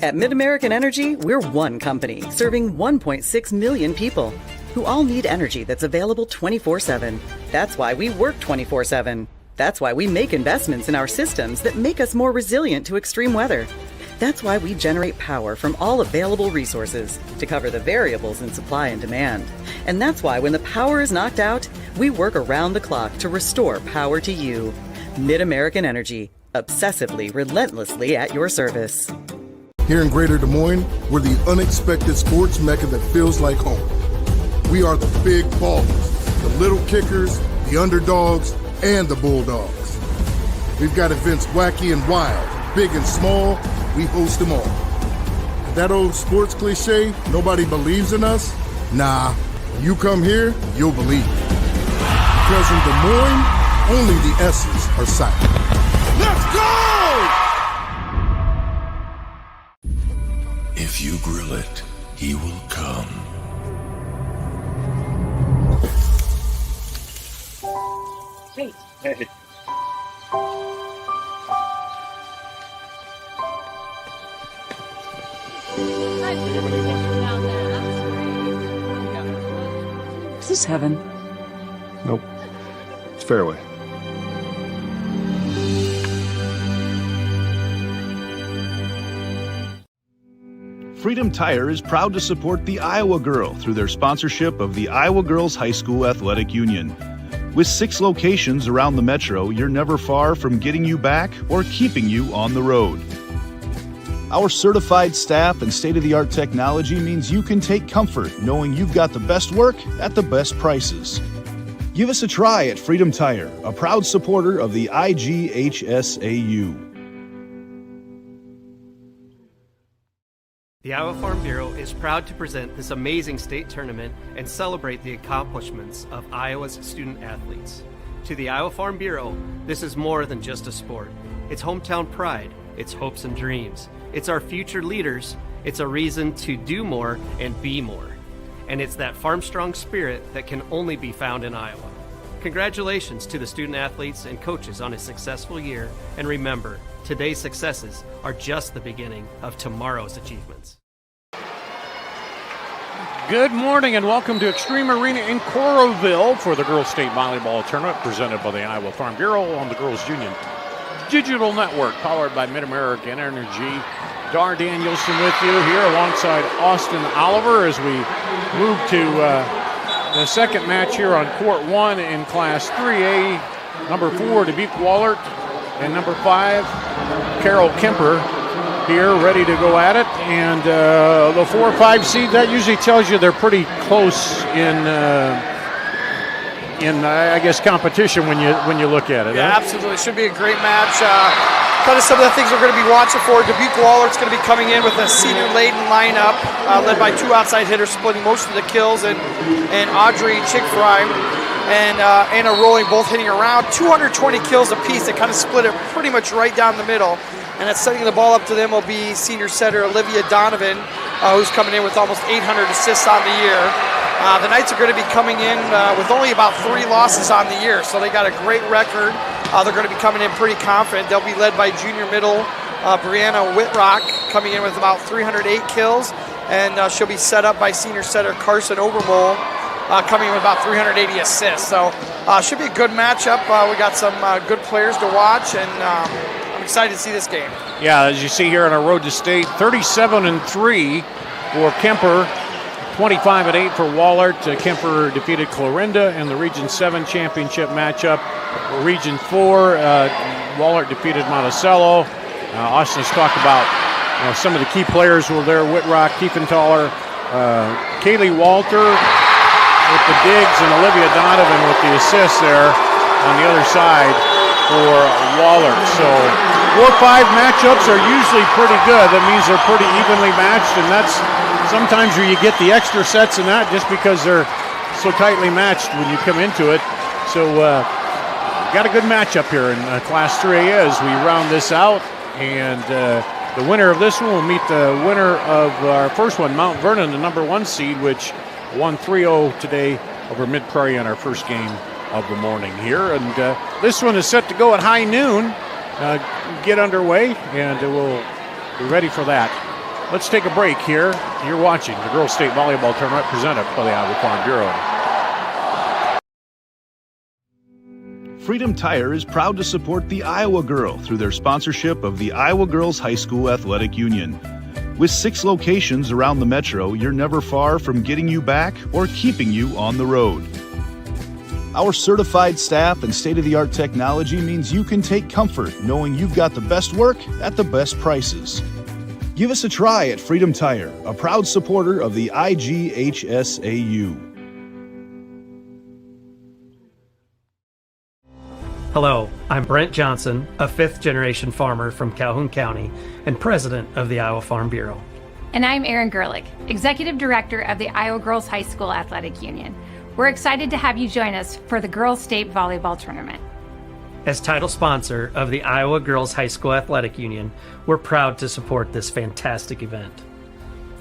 At Mid-American Energy, we're one company serving 1.6 million people who all need energy that's available 24/7. That's why we work 24/7. That's why we make investments in our systems that make us more resilient to extreme weather. That's why we generate power from all available resources to cover the variables in supply and demand. And that's why when the power is knocked out, we work around the clock to restore power to you. Mid-American Energy, obsessively, relentlessly at your service. Here in Greater Des Moines, we're the unexpected sports mecca that feels like home. We are the big ballers, the little kickers, the underdogs, and the bulldogs. We've got events wacky and wild, big and small, we host them all. That old sports cliche, nobody believes in us? Nah, when you come here, you'll believe it. Because in Des Moines, only the S's are silent. Let's go! If you grill it, he will come. Hey. Is this heaven? Nope. It's fairway. Freedom Tire is proud to support the Iowa Girl through their sponsorship of the Iowa Girls High School Athletic Union. With 6 locations around the metro, you're never far from getting you back or keeping you on the road. Our certified staff and state-of-the-art technology means you can take comfort knowing you've got the best work at the best prices. Give us a try at Freedom Tire, a proud supporter of the IGHSAU. The Iowa Farm Bureau is proud to present this amazing state tournament and celebrate the accomplishments of Iowa's student athletes. To the Iowa Farm Bureau, this is more than just a sport. It's hometown pride, it's hopes and dreams, it's our future leaders, it's a reason to do more and be more. And it's that farm-strong spirit that can only be found in Iowa. Congratulations to the student athletes and coaches on a successful year, and remember, today's successes are just the beginning of tomorrow's achievements. Good morning and welcome to Extreme Arena in Coralville for the Girls State Volleyball Tournament presented by the Iowa Farm Bureau on the Girls Union Digital Network, powered by Mid-American Energy. Dar Danielson with you here alongside Austin Oliver as we move to the second match here on Court 1 in Class 3A. Number 4, Dubuque Wahlert, and number 5, Carol Kuemper here ready to go at it. And the 4 or 5 seed, that usually tells you they're pretty close in I guess competition when you look at it. Yeah, absolutely. Should be a great match. Kind of some of the things we're going to be watching for. Dubuque Wahlert's going to be coming in with a senior-laden lineup led by 2 outside hitters splitting most of the kills, and Audrey Chick-Fry and Anna Rolling both hitting around 220 kills apiece. They kind of split it pretty much right down the middle. And that's setting the ball up to them will be senior setter Olivia Donovan, who's coming in with almost 800 assists on the year. The Knights are going to be coming in with only about 3 losses on the year, so they got a great record. They're going to be coming in pretty confident. They'll be led by junior middle Brianna Whitrock, coming in with about 308 kills, and she'll be set up by senior setter Carson Obermole, coming in with about 380 assists. So should be a good matchup. We got some good players to watch, and I'm excited to see this game. Yeah, as you see here on our road to state, 37-3 for Kuemper. 25-8 for Wahlert. Kuemper defeated Clarinda in the Region 7 championship matchup. Region 4, Wahlert defeated Monticello. Austin's talked about some of the key players who were there: Whitrock, Tiefenthaler, Kaylee Walter with the digs, and Olivia Donovan with the assists there on the other side for Wahlert. So 4-5 matchups are usually pretty good. That means they're pretty evenly matched, and that's sometimes where you get the extra sets in that just because they're so tightly matched when you come into it. So got a good matchup here in Class 3A as we round this out. And the winner of this one will meet the winner of our first one, Mount Vernon, the number 1 seed, which won 3-0 today over Mid-Prairie in our first game of the morning here. And this one is set to go at high noon, get underway, and we'll be ready for that Let's take a break here. You're watching the Girls State Volleyball Tournament presented by the Iowa Farm Bureau. Freedom Tire is proud to support the Iowa Girl through their sponsorship of the Iowa Girls High School Athletic Union. With 6 locations around the metro, you're never far from getting you back or keeping you on the road. Our certified staff and state-of-the-art technology means you can take comfort knowing you've got the best work at the best prices. Give us a try at Freedom Tire, a proud supporter of the IGHSAU. Hello, I'm Brent Johnson, a 5th-generation farmer from Calhoun County and president of the Iowa Farm Bureau. And I'm Erin Gerlich, executive director of the Iowa Girls High School Athletic Union. We're excited to have you join us for the Girls State Volleyball Tournament. As title sponsor of the Iowa Girls High School Athletic Union, we're proud to support this fantastic event.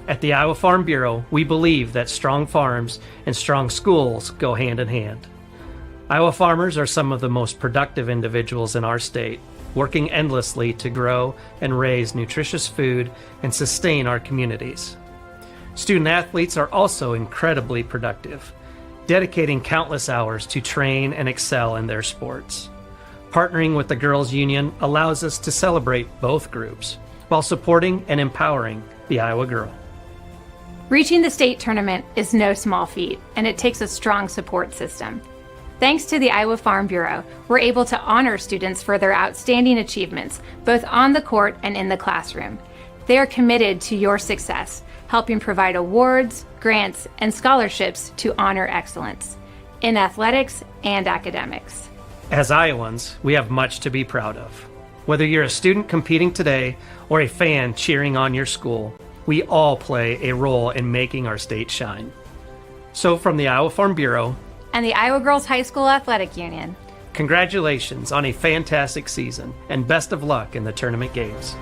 At the Iowa Farm Bureau, we believe that strong farms and strong schools go hand in hand. Iowa farmers are some of the most productive individuals in our state, working endlessly to grow and raise nutritious food and sustain our communities. Student athletes are also incredibly productive, dedicating countless hours to train and excel in their sports. Partnering with the Girls Union allows us to celebrate both groups while supporting and empowering the Iowa girl. Reaching the state tournament is no small feat, and it takes a strong support system. Thanks to the Iowa Farm Bureau, we're able to honor students for their outstanding achievements, both on the court and in the classroom. They are committed to your success, helping provide awards, grants, and scholarships to honor excellence in athletics and academics. As Iowans, we have much to be proud of. Whether you're a student competing today or a fan cheering on your school, we all play a role in making our state shine. So from the Iowa Farm Bureau and the Iowa Girls High School Athletic Union, congratulations on a fantastic season and best of luck in the tournament games.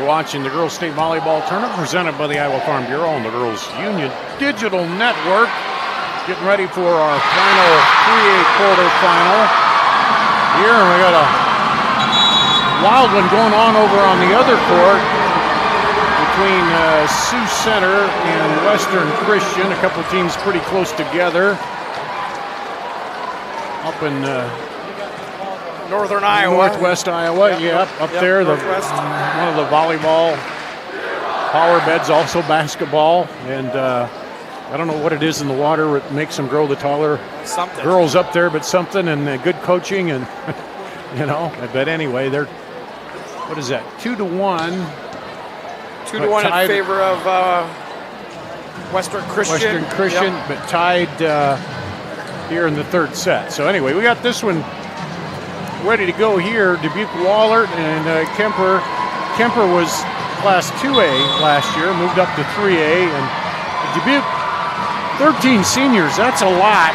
Watching the Girls State Volleyball Tournament presented by the Iowa Farm Bureau and the Girls Union Digital Network. Getting ready for our final 3A quarterfinal here, and we got a wild one going on over on the other court between Sioux Center and Western Christian. A couple teams pretty close together up in Northern Iowa. Northwest Iowa, up there. One of the volleyball power beds, also basketball. And I don't know what it is in the water that makes them grow the taller girls up there, but something, and good coaching. And, but anyway, they're, what is that, 2-1. 2-1 in favor of Western Christian. But tied here in the third set. So anyway, we got this one ready to go here. Dubuque, Wahlert, and Kuemper. Kuemper was Class 2A last year, moved up to 3A, and Dubuque, 13 seniors. That's a lot,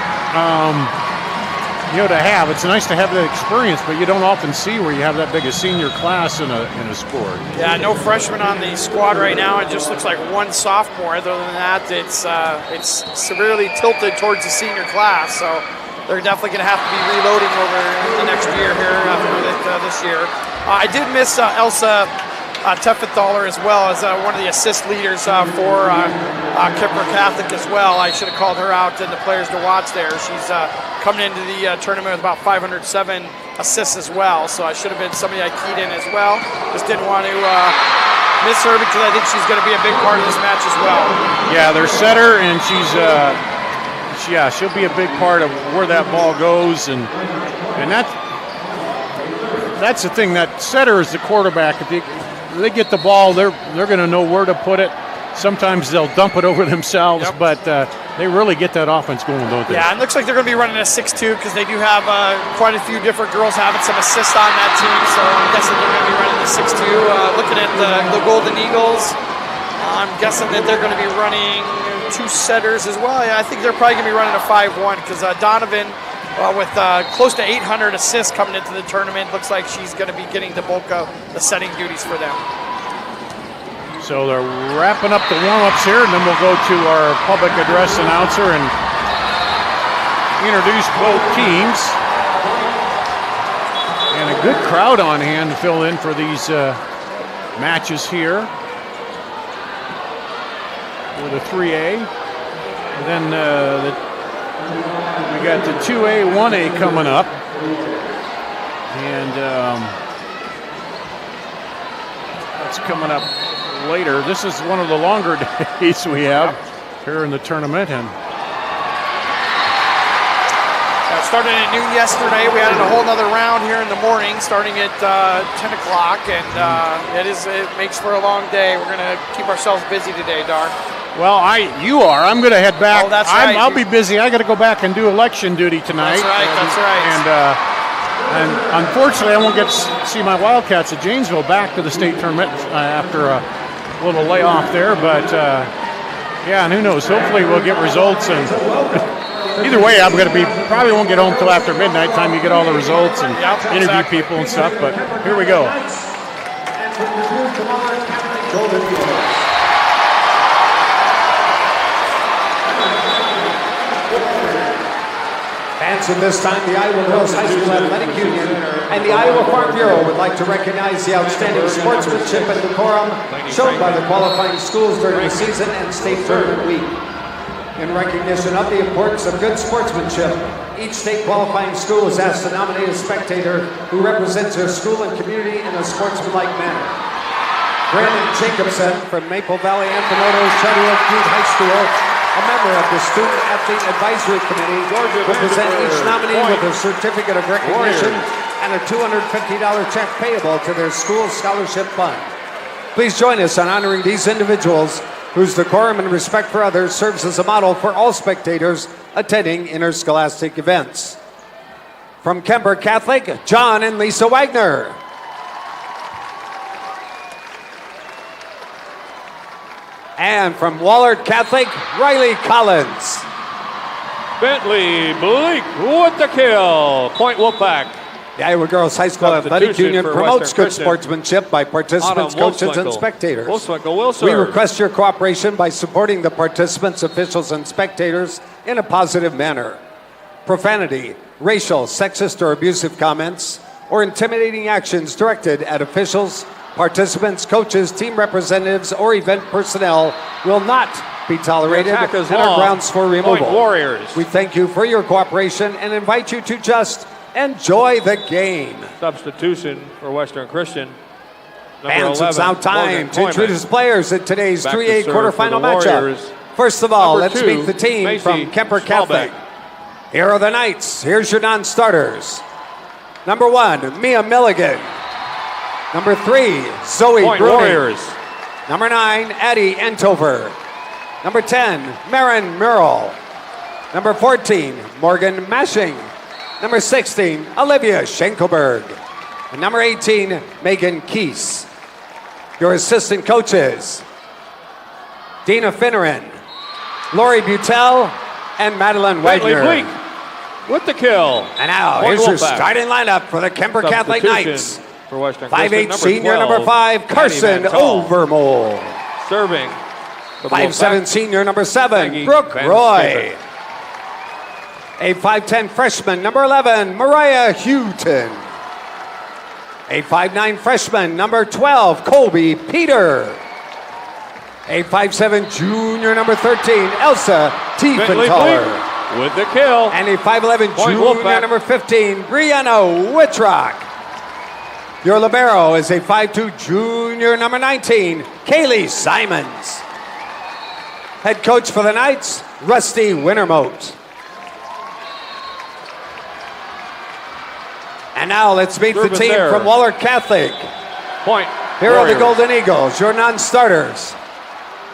to have. It's nice to have that experience, but you don't often see where you have that big a senior class in a sport. Yeah, no freshmen on the squad right now. It just looks like one sophomore. Other than that, it's severely tilted towards the senior class. So they're definitely going to have to be reloading over the next year here after this year. I did miss Elsa Teffenthaler as well as one of the assist leaders for Kuemper Catholic as well. I should have called her out and the players to watch there. She's coming into the tournament with about 507 assists as well, so I should have been somebody I keyed in as well. Just didn't want to miss her because I think she's going to be a big part of this match as well. Yeah, their setter, and she'll be a big part of where that ball goes, and that's the thing. That setter is the quarterback. If they get the ball, they're going to know where to put it. Sometimes they'll dump it over themselves, but they really get that offense going, don't they? Yeah, it looks like they're going to be running a 6-2 because they do have quite a few different girls having some assists on that team, so I'm guessing they're going to be running the 6-2. Looking at the Golden Eagles, I'm guessing that they're going to be running 2 setters as well. Yeah, I think they're probably going to be running a 5-1 because Donovan, with close to 800 assists coming into the tournament, looks like she's going to be getting the bulk of the setting duties for them. So they're wrapping up the warm-ups here, and then we'll go to our public address announcer and introduce both teams. And a good crowd on hand to fill in for these matches here with the 3A. And then we got the 2A, 1A coming up. And that's coming up later. This is one of the longer days we have here in the tournament. And started at noon yesterday. We added a whole nother round here in the morning, starting at 10 o'clock, and it makes for a long day. We're going to keep ourselves busy today, Dar. Well, you are. I'm going to head back. Oh, that's right. I'll be busy. I got to go back and do election duty tonight. That's right. And unfortunately, I won't get to see my Wildcats at Janesville back to the state tournament after a little layoff there. But and who knows? Hopefully, we'll get results. And either way, I'm going to probably won't get home till after midnight time. You get all the results and interview people and stuff. But here we go. At this time, the Iowa Girls High School Athletic Union and the Iowa Farm Bureau would like to recognize the outstanding sportsmanship and decorum shown by the qualifying schools during the season and state tournament week. In recognition of the importance of good sportsmanship, each state qualifying school is asked to nominate a spectator who represents their school and community in a sportsmanlike manner. Brandon Jacobson from Maple Valley Anthony Charter Oak Youth High School, a member of the Student Athlete Advisory Committee, will present each nominee with a certificate of recognition and a $250 check payable to their school scholarship fund. Please join us in honoring these individuals whose decorum and respect for others serves as a model for all spectators attending interscholastic events. From Kuemper Catholic, John and Lisa Wagner. And from Wahlert Catholic, Riley Collins. Bentley Bleak with the kill. Point Wolfpack. The Iowa Girls High School Athletic Union promotes good sportsmanship by participants, coaches, and spectators. We request your cooperation by supporting the participants, officials, and spectators in a positive manner. Profanity, racial, sexist, or abusive comments, or intimidating actions directed at officials, participants, coaches, team representatives, or event personnel will not be tolerated and are grounds for removal. Warriors. We thank you for your cooperation and invite you to just enjoy the game. Substitution for Western Christian. Fans, it's now time to introduce players in today's 3A quarterfinal matchup. First of all, let's meet the team from Kuemper Catholic. Here are the Knights. Here's your non-starters. Number 1, Mia Milligan. Number 3, Zoe Bruning. Warriors. Number 9, Addie Entover. Number 10, Marin Murrell. Number 14, Morgan Mashing. Number 16, Olivia Schenkelberg. And number 18, Megan Keese. Your assistant coaches, Dina Finneran, Lori Butel, and Madeline Wagner. Bleak with the kill. And now, here's your starting lineup for the Kuemper Catholic Knights. 5'8" senior, number 5, Carson Overmole. Serving. 5'7" senior, number 7, Brooke Roy. A 5'10 freshman, number 11, Mariah Houghton. A 5'9 freshman, number 12, Colby Peter. A 5'7 junior, number 13, Elsa Tiefenthaler. With the kill. And a 5'11 junior, number 15, Brianna Whitrock. Your libero is a 5'2 junior, number 19, Kaylee Simons. Head coach for the Knights, Rusty Wintermote. And now let's meet the team from Wahlert Catholic. Point. Here are the Golden Eagles, your non-starters.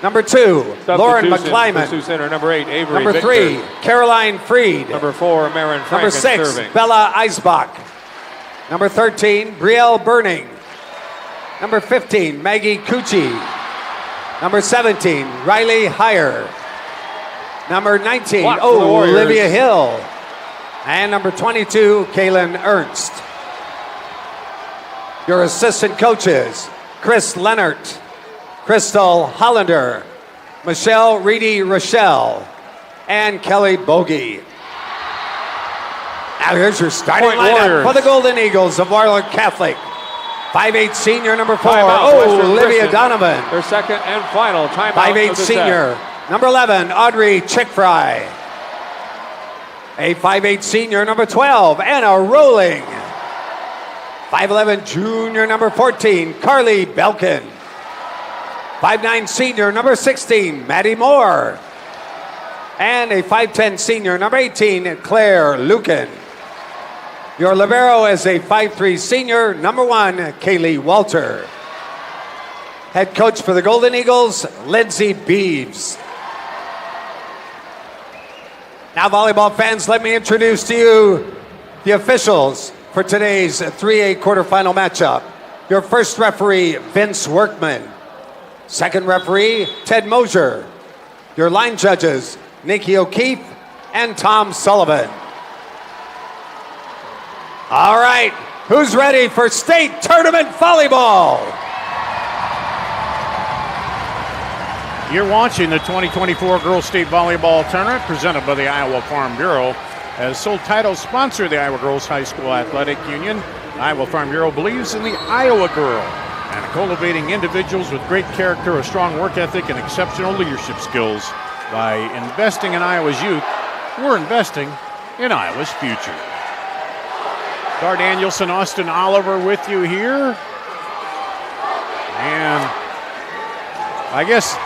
Number 2, Lauren McClyman. Substitute center, number 8, Avery Number Victor. 3, Caroline Freed. Number 4, Marin Franken Number 6, serving. Bella Eisbach. Number 13, Brielle Burning. Number 15, Maggie Cucci. Number 17, Riley Heyer. Number 19, Block for the Warriors. Olivia Hill. And number 22, Kaylin Ernst. Your assistant coaches, Chris Leonard, Crystal Hollander, Michelle Reedy Rochelle, and Kelly Bogie. Now here's your starting Point lineup Warriors. for the Golden Eagles of Wahlert Catholic. 5'8 senior, number 4, Timeout, Western Olivia Christian. Donovan. Their second and final timeout. 5'8 of the senior, number 11, Audrey Chickfry. A 5'8 senior, number 12, Anna Rowling. 5'11 junior, number 14, Carly Belkin. 5'9 senior, number 16, Maddie Moore. And a 5'10 senior, number 18, Claire Lucan. Your libero is a 5'3 senior, number 1, Kaylee Walter. Head coach for the Golden Eagles, Lindsay Beeves. Now, volleyball fans, let me introduce to you the officials for today's 3A quarterfinal matchup. Your first referee, Vince Workman. Second referee, Ted Mosier. Your line judges, Nikki O'Keefe and Tom Sullivan. All right, who's ready for state tournament volleyball? You're watching the 2024 Girls State Volleyball Tournament presented by the Iowa Farm Bureau. As sole title sponsor of the Iowa Girls High School Athletic Union, the Iowa Farm Bureau believes in the Iowa girl and cultivating individuals with great character, a strong work ethic, and exceptional leadership skills. By investing in Iowa's youth, we're investing in Iowa's future. Dar Danielson, Austin Oliver with you here. And I guess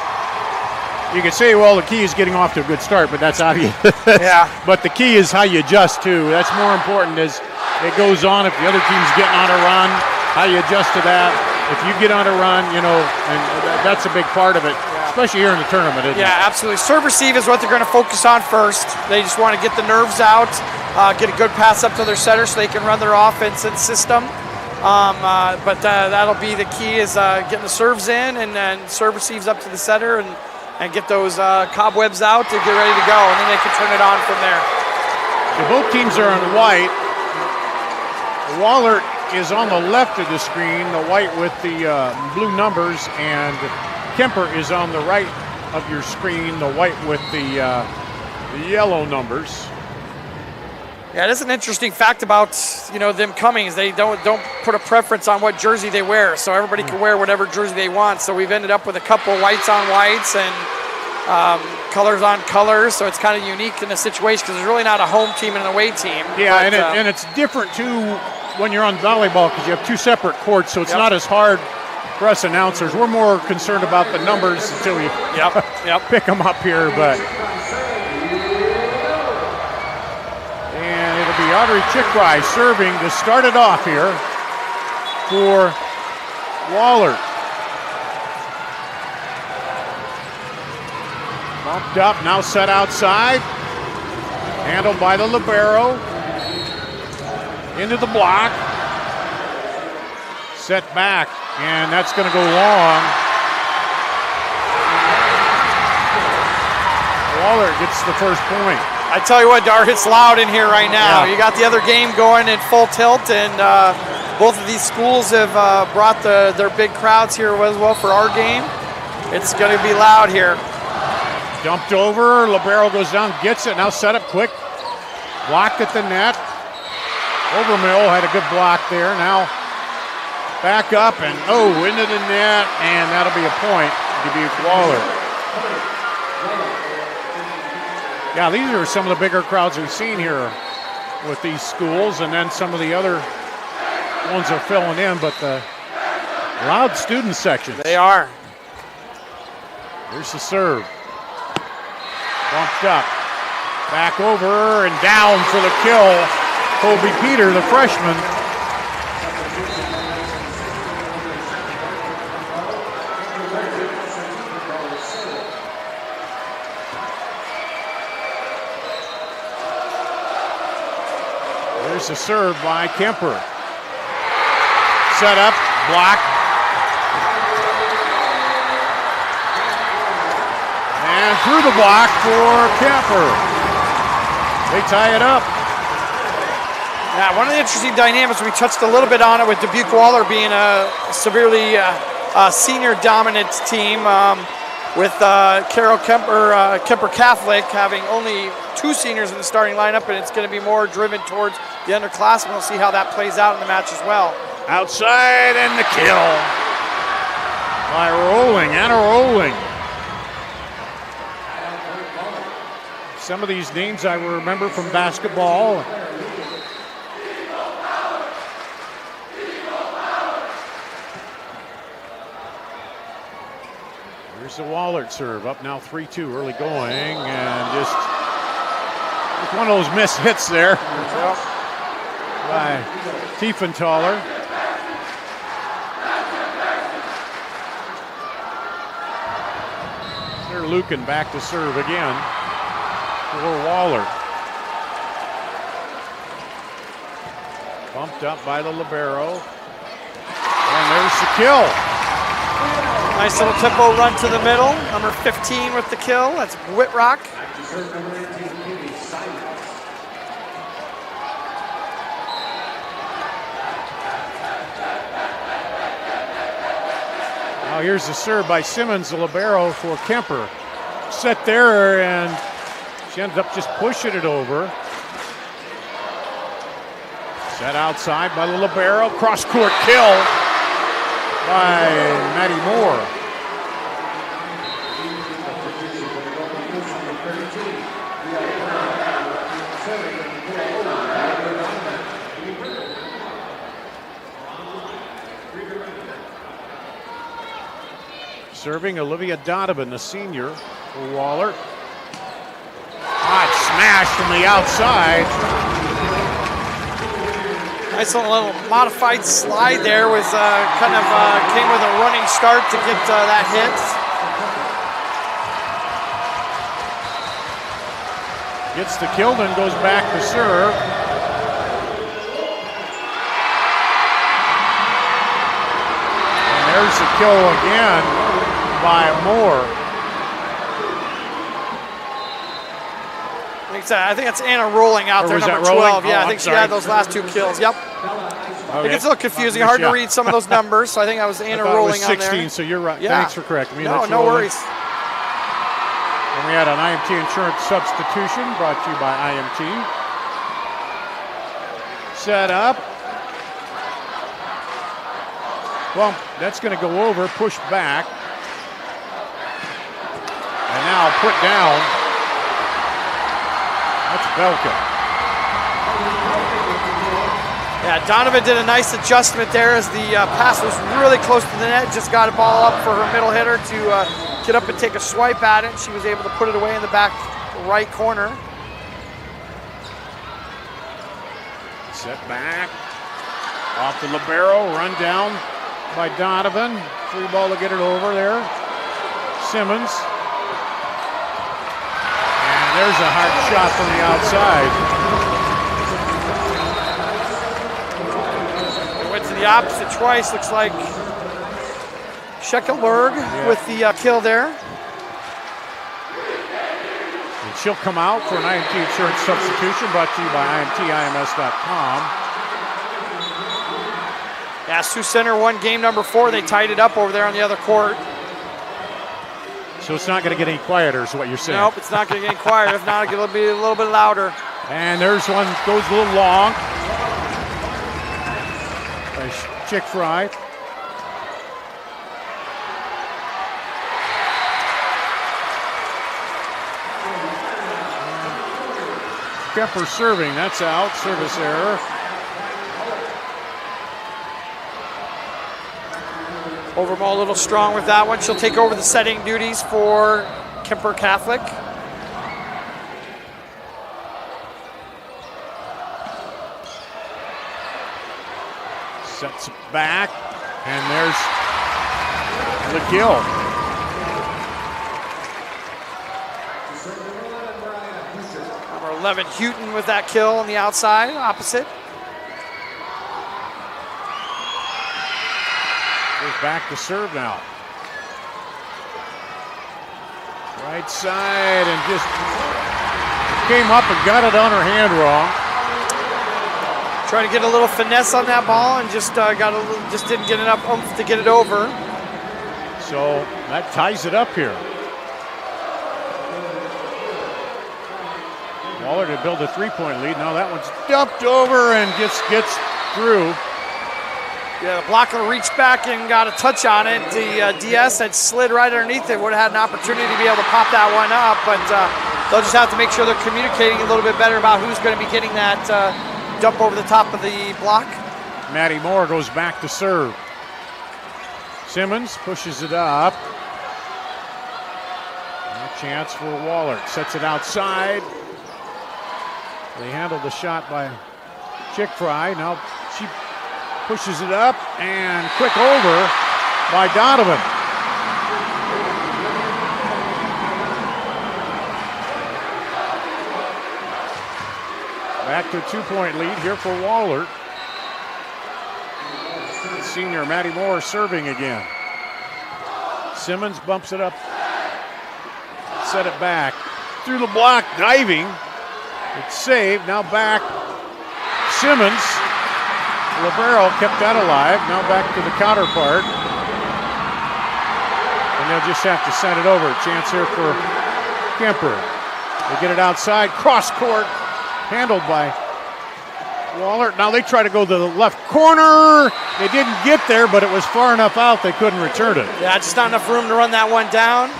you could say, well, the key is getting off to a good start, but that's obvious. Yeah. But the key is how you adjust, too. That's more important as it goes on. If the other team's getting on a run, how you adjust to that. If you get on a run, you know, and that's a big part of it, especially here in the tournament, isn't it? Yeah, absolutely. Serve receive is what they're going to focus on first. They just want to get the nerves out, get a good pass up to their setter so they can run their offense and system. But that'll be the key is getting the serves in and then serve receives up to the setter and get those cobwebs out to get ready to go, and then they can turn it on from there. So both teams are in white. Wahlert is on the left of the screen, the white with the blue numbers, and Kuemper is on the right of your screen, the white with the yellow numbers. Yeah, that's an interesting fact about them coming is they don't put a preference on what jersey they wear, so everybody can wear whatever jersey they want. So we've ended up with a couple whites on whites and colors on colors, so it's kind of unique in the situation because there's really not a home team and an away team. Yeah, but, and it's different too when you're on volleyball because you have two separate courts, so it's not as hard for us announcers. We're more concerned about the numbers until we pick them up here, but. And it'll be Audrey Chickfry serving to start it off here for Wahlert. Bumped up, now set outside. Handled by the libero. Into the block. Set back, and that's going to go long. Wahlert gets the first point. I tell you what, Dar, it's loud in here right now. You got the other game going in full tilt, and both of these schools have brought their big crowds here as well for our game. It's going to be loud here. Dumped over, libero goes down, gets it, now set up quick. Blocked at the net. Overmill had a good block there. Now back up and into the net, and that'll be a point. Dubuque Wahlert. Yeah, these are some of the bigger crowds we've seen here with these schools, and then some of the other ones are filling in, but the loud student sections. They are. Here's the serve. Bumped up. Back over and down for the kill. Colby Peter, the freshman. There's the serve by Kuemper. Set up, block. And through the block for Kuemper. They tie it up. Yeah, one of the interesting dynamics, we touched a little bit on it with Dubuque Wahlert being a severely senior dominant team, with Carol Kuemper Catholic having only 2 seniors in the starting lineup, and it's going to be more driven towards the underclassmen. We'll see how that plays out in the match as well. Outside and the kill by Anna Rolling. Some of these names I remember from basketball. Here's the Wahlert serve, up now 3-2, early going, and just one of those missed hits there by Tiefenthaler. They're Lucan back to serve again for Wahlert. Bumped up by the libero, and there's the kill. Nice little tempo run to the middle. Number 15 with the kill. That's Whitrock. Now here's the serve by Simmons, the libero for Kuemper. Set there, and she ended up just pushing it over. Set outside by the libero. Cross-court kill by Maddie Moore. Serving Olivia Donovan, the senior for Wahlert. Hot smash from the outside. Nice little modified slide there with came with a running start to get that hit. Gets the kill, then goes back to serve. And there's the kill again by Moore. I think that's Anna Rolling out there, number 12. Yeah, I think she had those last 2 kills. Yep. Okay. It gets a little confusing. Hard to read some of those numbers, so I think that was Anna Rolling on there. 16, so you're right. Yeah. Thanks for correcting me. No worries. And we had an IMT insurance substitution brought to you by IMT. Set up. Well, that's going to go over, pushed back. And now put down. That's Belka. Yeah, Donovan did a nice adjustment there as the pass was really close to the net. Just got a ball up for her middle hitter to get up and take a swipe at it. She was able to put it away in the back right corner. Set back. Off the libero, run down by Donovan. Free ball to get it over there. Simmons. There's a hard shot from the outside. It went to the opposite twice. Looks like Shekelberg with the kill there. And she'll come out for an IMT insurance substitution brought to you by IMTIMS.com. Yeah, Sioux Center won game number 4. They tied it up over there on the other court. So it's not going to get any quieter is what you're saying. Nope, it's not going to get any quieter. If not, it'll be a little bit louder. And there's one, goes a little long. Chick Fry. Kuemper serving, that's out, service error. Overmall a little strong with that one. She'll take over the setting duties for Kuemper Catholic. Sets it back, and there's the kill. Number 11, Houghton with that kill on the outside, opposite. Goes back to serve now. Right side, and just came up and got it on her hand wrong. Trying to get a little finesse on that ball and just just didn't get enough oomph to get it over. So that ties it up here. Wahlert to build a 3-point lead. Now that one's dumped over and gets through. Yeah, the blocker reached back and got a touch on it. The DS had slid right underneath it. Would have had an opportunity to be able to pop that one up, but they'll just have to make sure they're communicating a little bit better about who's going to be getting that dump over the top of the block. Maddie Moore goes back to serve. Simmons pushes it up. No chance for Wahlert. Sets it outside. They handle the shot by Chick Fry. Now she pushes it up and quick over by Donovan. Back to a 2-point lead here for Wahlert. Senior Maddie Moore serving again. Simmons bumps it up. Set it back. Through the block, diving. It's saved. Now back. Simmons. Libero kept that alive. Now back to the counterpart. And they'll just have to send it over. Chance here for Kuemper. They get it outside. Cross court. Handled by Wahlert. Now they try to go to the left corner. They didn't get there, but it was far enough out they couldn't return it. Yeah, just not enough room to run that one down.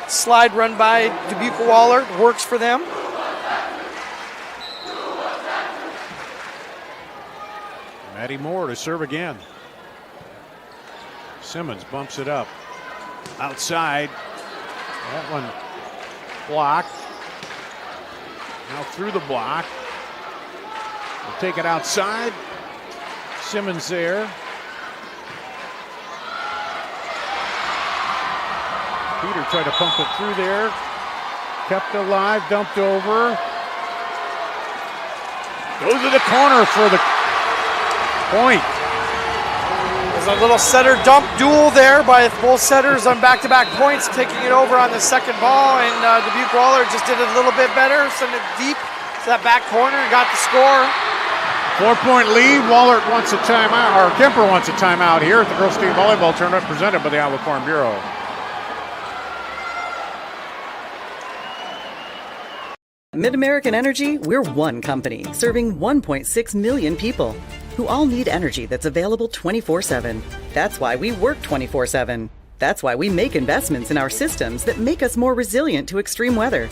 Slide run by Dubuque Wahlert works for them. Maddie Moore to serve again. Simmons bumps it up. Outside. That one blocked. Now through the block. We'll take it outside. Simmons there. Peter tried to pump it through there. Kept alive, dumped over. Goes to the corner for the point. There's a little setter dump duel there by both setters on back-to-back points, taking it over on the second ball, and Dubuque Wahlert just did it a little bit better, sent it deep to that back corner and got the score. 4-point lead. Wahlert wants a timeout, or Kuemper wants a timeout here at the Girls State Volleyball Tournament presented by the Iowa Farm Bureau. Mid-American Energy, we're one company serving 1.6 million people who all need energy that's available 24/7. That's why we work 24/7. That's why we make investments in our systems that make us more resilient to extreme weather.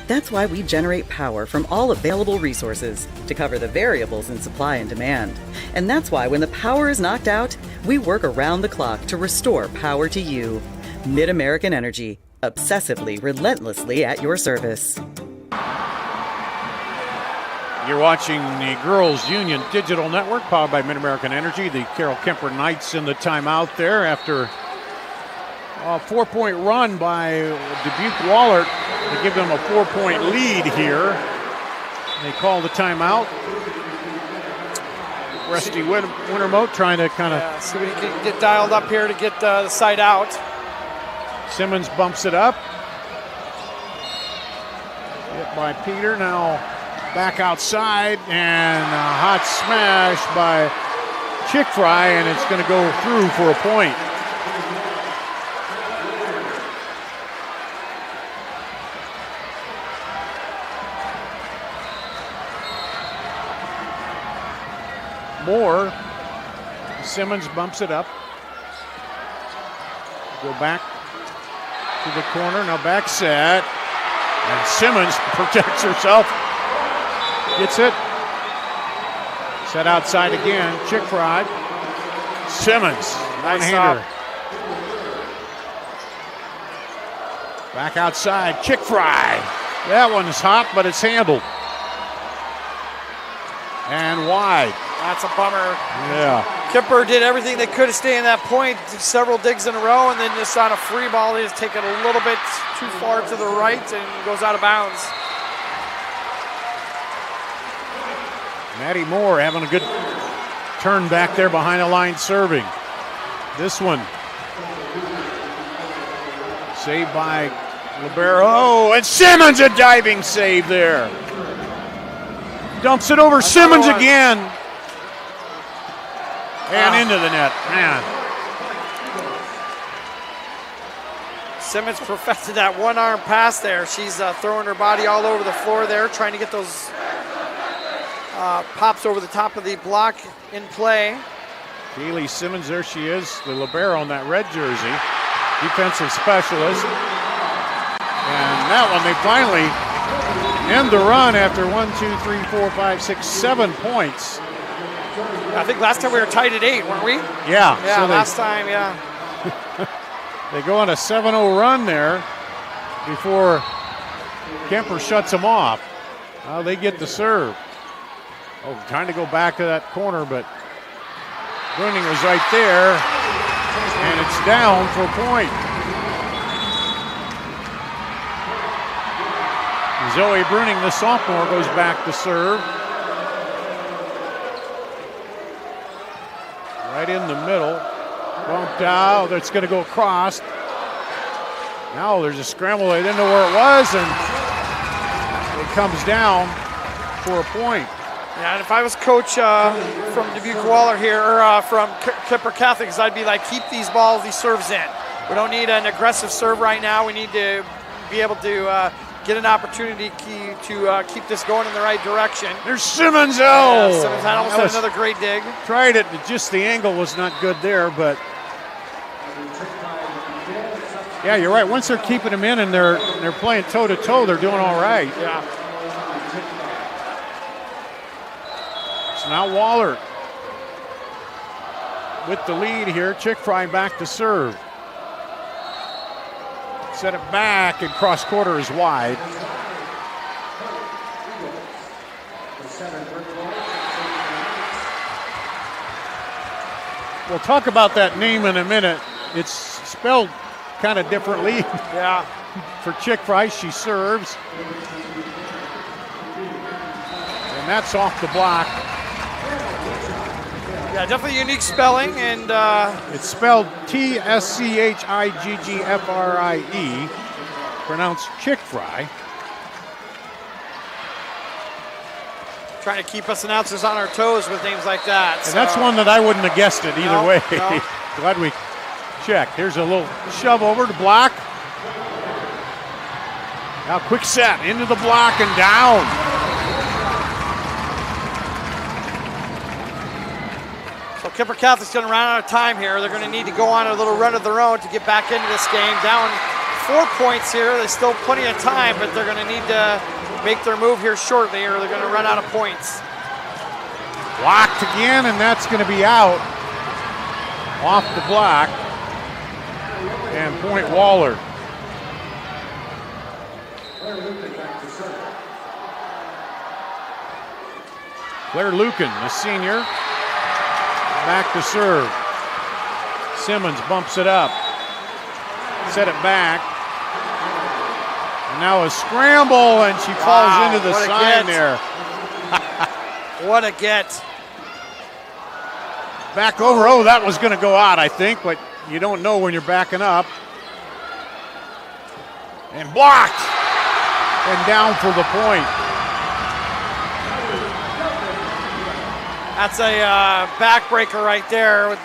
That's why we generate power from all available resources to cover the variables in supply and demand. And that's why when the power is knocked out, we work around the clock to restore power to you. Mid-American Energy, obsessively, relentlessly at your service. You're watching the Girls Union Digital Network, powered by Mid-American Energy. The Carol Kuemper Knights in the timeout there after a 4-point run by Dubuque Wahlert to give them a 4-point lead here. They call the timeout. Rusty Wintermote trying to kind of see what he can get dialed up here to get the side out. Simmons bumps it up. Hit by Peter. Now back outside, and a hot smash by Chick Fry, and it's going to go through for a point. Moore. Simmons bumps it up. Go back to the corner. Now back set. And Simmons protects herself. Gets it. Set outside again. Chick fry. Simmons. One-hander. Back outside. Chick fry. That one's hot, but it's handled. And wide. That's a bummer. Yeah. Kuemper did everything they could to stay in that point, several digs in a row, and then just on a free ball, they just take it a little bit too far to the right and goes out of bounds. Maddie Moore having a good turn back there behind the line serving. This one saved by Libero, and Simmons a diving save there. Dumps it over Simmons again. And into the net, man. Simmons perfected that one-arm pass there. She's throwing her body all over the floor there, trying to get those pops over the top of the block in play. Kaylee Simmons, there she is, the libero in that red jersey. Defensive specialist. And that one, they finally end the run after 1, 2, 3, 4, 5, 6, 7 points. I think last time we were tied at 8, weren't we? Yeah. Yeah, so last time, yeah. They go on a 7-0 run there before Kuemper shuts them off. They get the serve. Oh, trying to go back to that corner, but Bruning was right there, and it's down for a point. Zoe Bruning, the sophomore, goes back to serve. Right in the middle. Bumped out. That's going to go across. Now there's a scramble. They didn't know where it was, and it comes down for a point. Yeah, and if I was coach from Dubuque Wahlert here, or from Kuemper Catholics, I'd be like, keep these balls, these serves in. We don't need an aggressive serve right now. We need to be able to get an opportunity to keep this going in the right direction. There's Simmons. Oh! Yeah, Simmons almost had another great dig. Tried it, but just the angle was not good there, but yeah, you're right. Once they're keeping them in and they're playing toe-to-toe, they're doing all right. Yeah. So now Wahlert with the lead here. Chick fry back to serve. Set it back, and cross quarter is wide. We'll talk about that name in a minute. It's spelled kind of differently. Yeah. For Chick fry, she serves. And that's off the block. Yeah, definitely unique spelling, and it's spelled Tschiggiggfrie, pronounced chick fry. Trying to keep us announcers on our toes with names like that. And that's one that I wouldn't have guessed it either way. No. Glad we checked. Here's a little shove over to block. Now quick set into the block and down. Kuemper Catholic's going to run out of time here. They're going to need to go on a little run of their own to get back into this game. Down 4 points here. There's still plenty of time, but they're going to need to make their move here shortly, or they're going to run out of points. Blocked again, and that's going to be out. Off the block. And point Wahlert. Claire Lucan, the senior. Back to serve. Simmons bumps it up. Set it back. And now a scramble, and she falls into the sign there. What a get. Back over. Oh, that was going to go out, I think, but you don't know when you're backing up. And blocked. And down for the point. That's a backbreaker right there,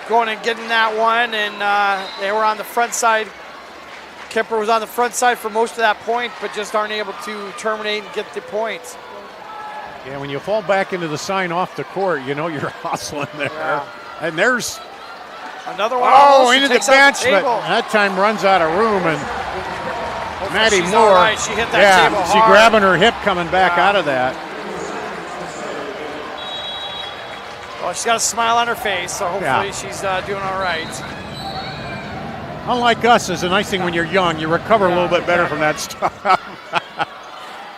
going and getting that one, and they were on the front side. Kuemper was on the front side for most of that point, but just aren't able to terminate and get the points. Yeah, when you fall back into the sign off the court, you know you're hustling there. Yeah. And there's another one. into the bench, but that time runs out of room, and Maddie she's Moore. all right. She hit that table she hard. grabbing her hip coming back out of that. Well, she's got a smile on her face, so hopefully she's doing all right. Unlike us, it's a nice thing when you're young, you recover a little bit better from that stuff.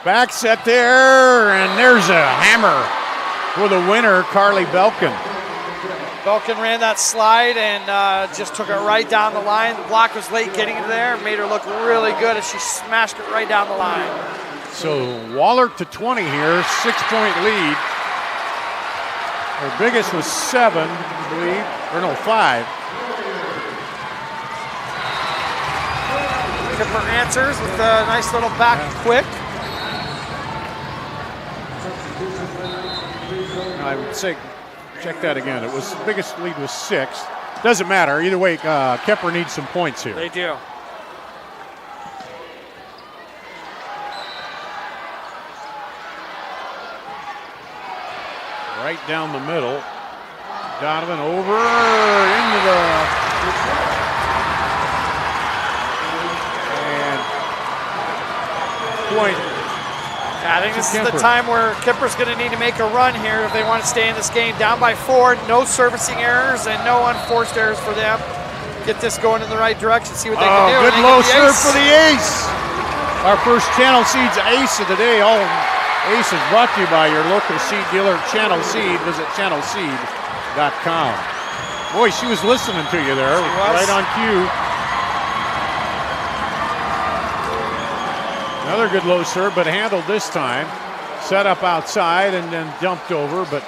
Back set there, and there's a hammer for the winner, Carly Belkin. Belkin ran that slide and just took it right down the line. The block was late getting it there, made her look really good as she smashed it right down the line. So Wahlert to 20 here, 6-point lead. Her biggest was 7, I believe, or no, 5. Kuemper answers with a nice little back quick. I would say, check that again. It was, the biggest lead was 6. Doesn't matter. Either way, Kuemper needs some points here. They do. Right down the middle. Donovan over into the... And point. I think this is the time where Kuemper's going to need to make a run here if they want to stay in this game. Down by 4, no servicing errors and no unforced errors for them. Get this going in the right direction, see what they can do. Good low serve for the ace. Our first Channel Seeds ace of the day. All ace is brought to you by your local seed dealer, Channel Seed. Visit channelseed.com. Boy, she was listening to you there, right on cue. Another good low serve, but handled this time. Set up outside and then dumped over, but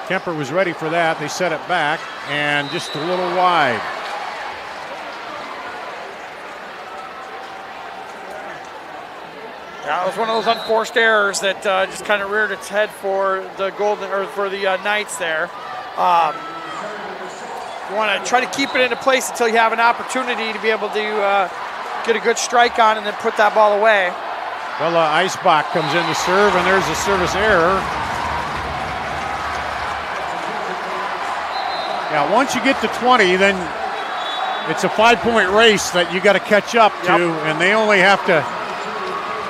Kuemper was ready for that. They set it back and just a little wide. That was one of those unforced errors that just kind of reared its head for the Knights there. You want to try to keep it into place until you have an opportunity to be able to get a good strike on and then put that ball away. Well, Eisbach comes in to serve, and there's a service error. Yeah, once you get to 20, then it's a 5-point race that you got to catch up to, and they only have to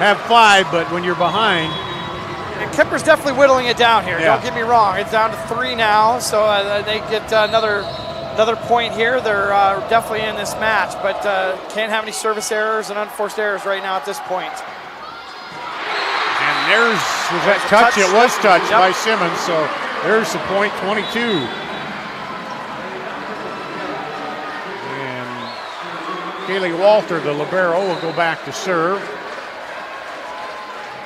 have 5, but when you're behind. And Kuemper's definitely whittling it down here. Don't get me wrong. It's down to 3 now, so they get another point here. They're definitely in this match, but can't have any service errors and unforced errors right now at this point. And was that touch? It was touched by Simmons, so there's the point, 22. And Kaylee Walter, the libero, will go back to serve.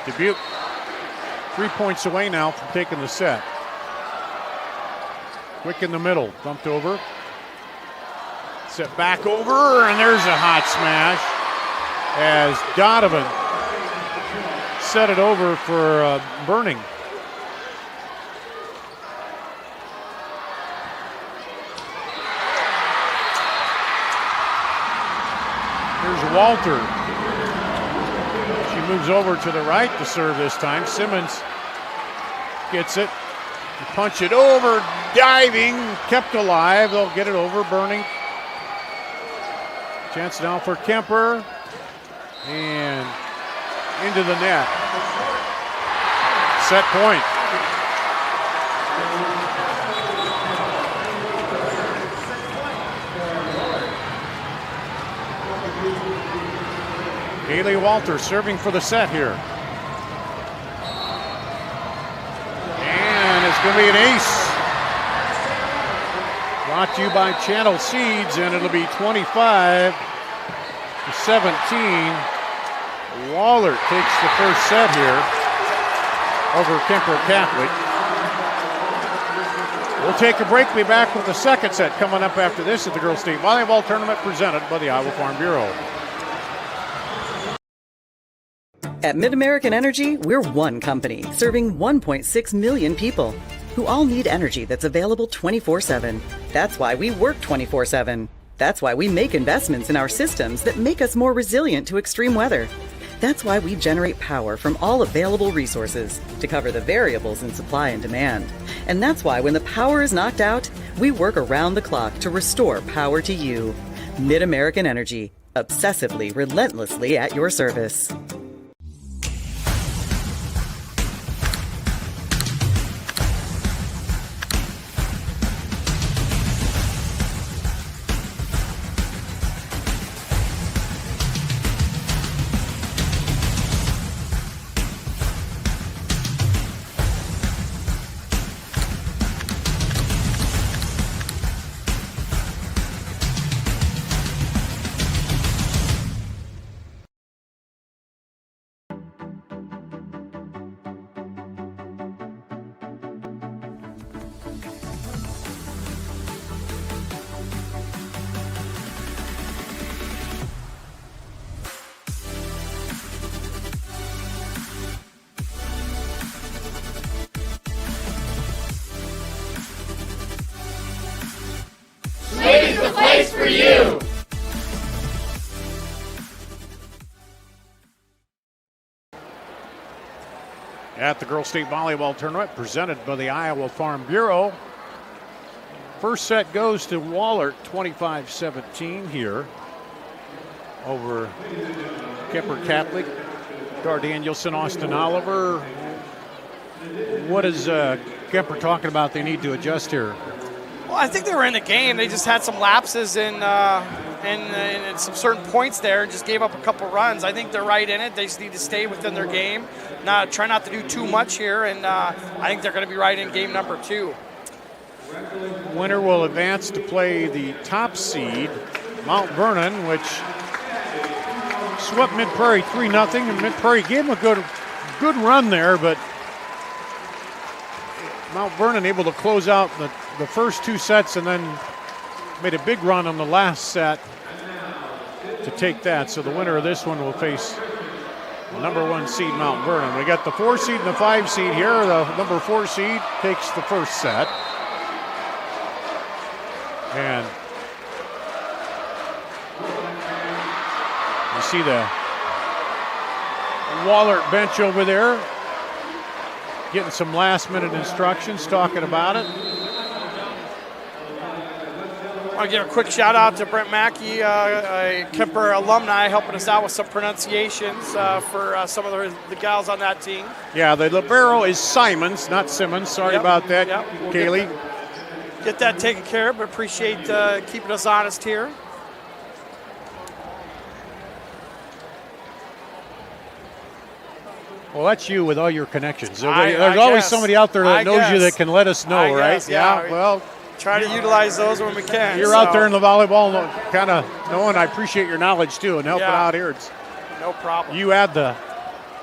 Dubuque 3 points away now from taking the set. Quick in the middle, dumped over. Set back over, and there's a hot smash as Donovan set it over for Burning. Here's Walter. She moves over to the right to serve this time. Simmons gets it. Punch it over, diving, kept alive. They'll get it over, Burning. Chance now for Kuemper. And into the net. Set point. Kaylee Walter serving for the set here. And it's going to be an ace. Brought to you by Channel Seeds, and it'll be 25-17. Wahlert takes the first set here over Kuemper Catholic. We'll take a break. Be back with the second set coming up after this at the Girls State Volleyball Tournament presented by the Iowa Farm Bureau. At MidAmerican Energy, we're one company serving 1.6 million people who all need energy that's available 24/7. That's why we work 24/7. That's why we make investments in our systems that make us more resilient to extreme weather. That's why we generate power from all available resources to cover the variables in supply and demand. And that's why when the power is knocked out, we work around the clock to restore power to you. Mid-American Energy, obsessively, relentlessly at your service. Slade's the place for you! At the Girls State Volleyball Tournament presented by the Iowa Farm Bureau. First set goes to Wahlert, 25-17 here over Kuemper Catholic. Dar Danielson, Austin Oliver. What is Kuemper talking about they need to adjust here? Well, I think they were in the game. They just had some lapses in some certain points there and just gave up a couple runs. I think they're right in it. They just need to stay within their game, try not to do too much here, and I think they're going to be right in game number 2. Winner will advance to play the top seed, Mount Vernon, which swept Mid Prairie 3-0, and Mid Prairie gave them a good run there, but Mount Vernon able to close out the first 2 sets and then made a big run on the last set to take that. So the winner of this one will face the number 1 seed Mount Vernon. We got the 4 seed and the 5 seed here. The number 4 seed takes the first set. And you see the Wahlert bench over there getting some last-minute instructions, talking about it. I want to give a quick shout-out to Brent Mackey, a Kuemper alumni, helping us out with some pronunciations for some of the gals on that team. Yeah, the libero is Simons, not Simmons. Sorry about that, we'll Kaylee. Get that taken care of, but appreciate keeping us honest here. Well, that's you with all your connections. There's always somebody out there that knows you that can let us know, right? Yeah, well, try to utilize those when we can. You're out there in the volleyball kind of knowing. I appreciate your knowledge, too, and helping out here. It's no problem. You add the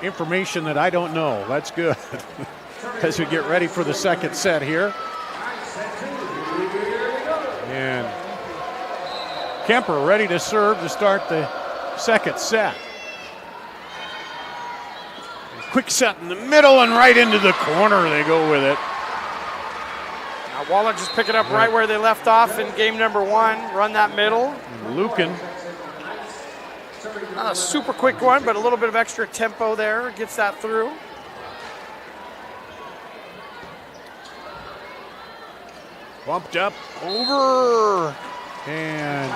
information that I don't know. That's good. As we get ready for the second set here. And Kuemper ready to serve to start the second set. Quick set in the middle and right into the corner they go with it. Now Wahlert just pick it up right where they left off in game number 1. Run that middle. Lucan. Not a super quick one, but a little bit of extra tempo there. Gets that through. Bumped up, over, and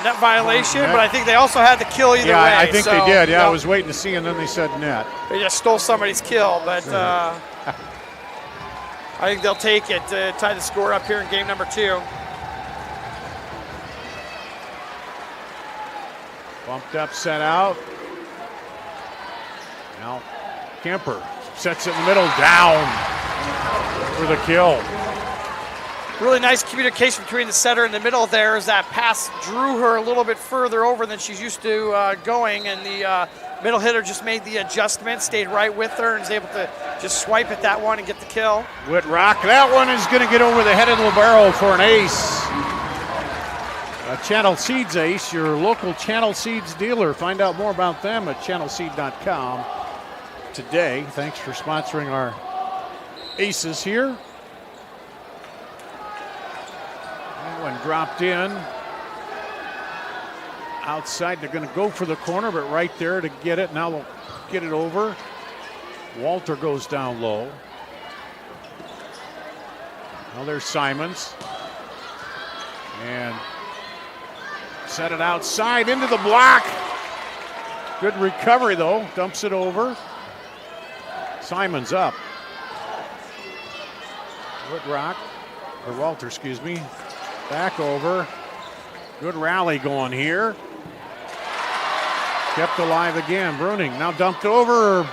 net violation, but I think they also had the kill either way. Yeah, I think they did. Yeah, no, I was waiting to see, and then they said net. They just stole somebody's kill, but I think they'll take it to tie the score up here in game number 2. Bumped up, set out. Now Kuemper sets it in the middle, down for the kill. Really nice communication between the setter and the middle there as that pass drew her a little bit further over than she's used to going, and the middle hitter just made the adjustment, stayed right with her, and was able to just swipe at that one and get the kill. Whitrock, that one is going to get over the head of the libero for an ace. A Channel Seeds ace, your local Channel Seeds dealer. Find out more about them at channelseed.com today. Thanks for sponsoring our aces here. That one dropped in. outside. They're going to go for the corner, but right there to get it. Now they'll get it over. Wahlert goes down low. Now there's Simons. And set it outside into the block. Good recovery, though. Dumps it over. Simons up. Whitrock, or Wahlert, excuse me. Back over. Good rally going here. Kept alive again. Bruning now dumped over,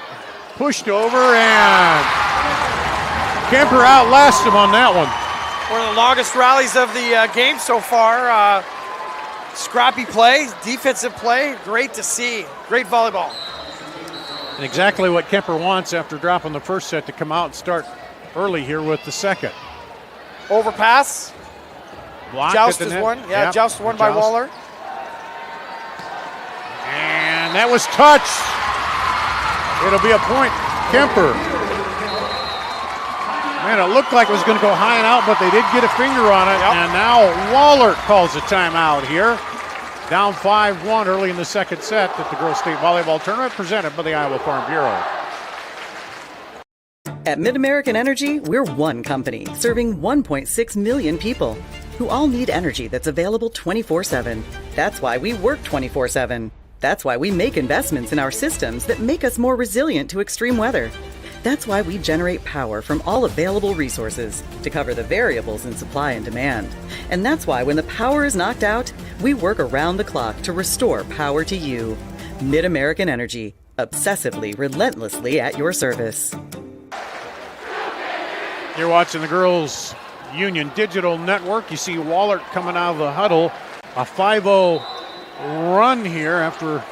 pushed over, and Kuemper outlasts him on that one. One of the longest rallies of the game so far. Scrappy play, defensive play, great to see. Great volleyball. And exactly what Kuemper wants after dropping the first set, to come out and start early here with the second. Overpass. Blocked Joust at the is net. one. Yeah, Yep. Joust won by Wahlert. And that was touched. It'll be a point. Kuemper. Man, it looked like it was going to go high and out, but they did get a finger on it. Yep. And now Wahlert calls a timeout here. Down 5-1 early in the second set at the Girls State Volleyball Tournament, presented by the Iowa Farm Bureau. At MidAmerican Energy, we're one company serving 1.6 million people who all need energy that's available 24/7. That's why we work 24/7. That's why we make investments in our systems that make us more resilient to extreme weather. That's why we generate power from all available resources to cover the variables in supply and demand. And that's why when the power is knocked out, we work around the clock to restore power to you. MidAmerican Energy, obsessively, relentlessly at your service. You're watching the Girls Union Digital Network. You see Wahlert coming out of the huddle. A 5-0 run here after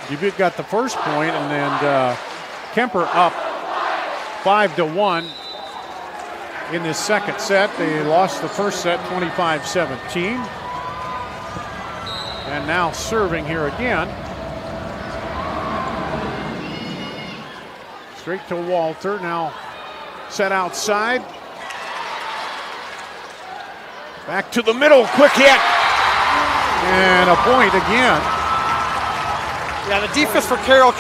Dubuque got the first point, and then Kuemper up 5-1 in this second set. They lost the first set 25-17. And now serving here again. Straight to Wahlert. Now set outside. Back to the middle, quick hit. And a point again. Yeah, the defense for Kuemper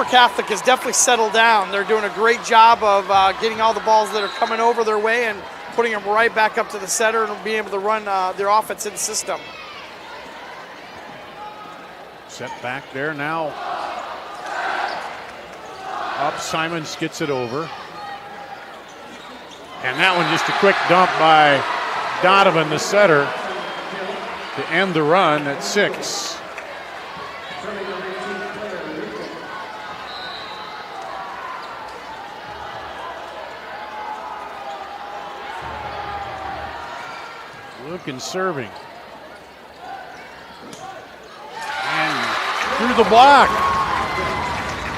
Catholic has definitely settled down. They're doing a great job of getting all the balls that are coming over their way and putting them right back up to the center and being able to run their offense in the system. Set back there now. Up, Simons gets it over. And that one just a quick dump by Donovan, the setter, to end the run at 6. Looking serving. And through the block.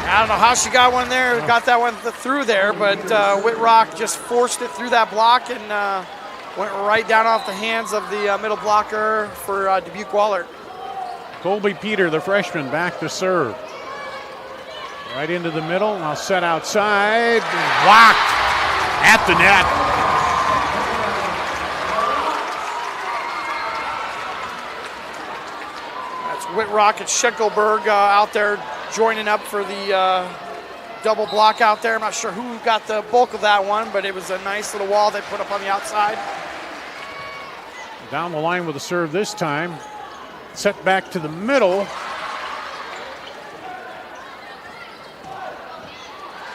I don't know how she got one there, got that one through there, but Whitrock just forced it through that block and went right down off the hands of the middle blocker for Dubuque Wahlert. Colby Peter, the freshman, back to serve. Right into the middle, now set outside, blocked at the net. That's Whitrock and Schenkelberg out there joining up for the double block out there. I'm not sure who got the bulk of that one, but it was a nice little wall they put up on the outside. Down the line with a serve this time. Set back to the middle.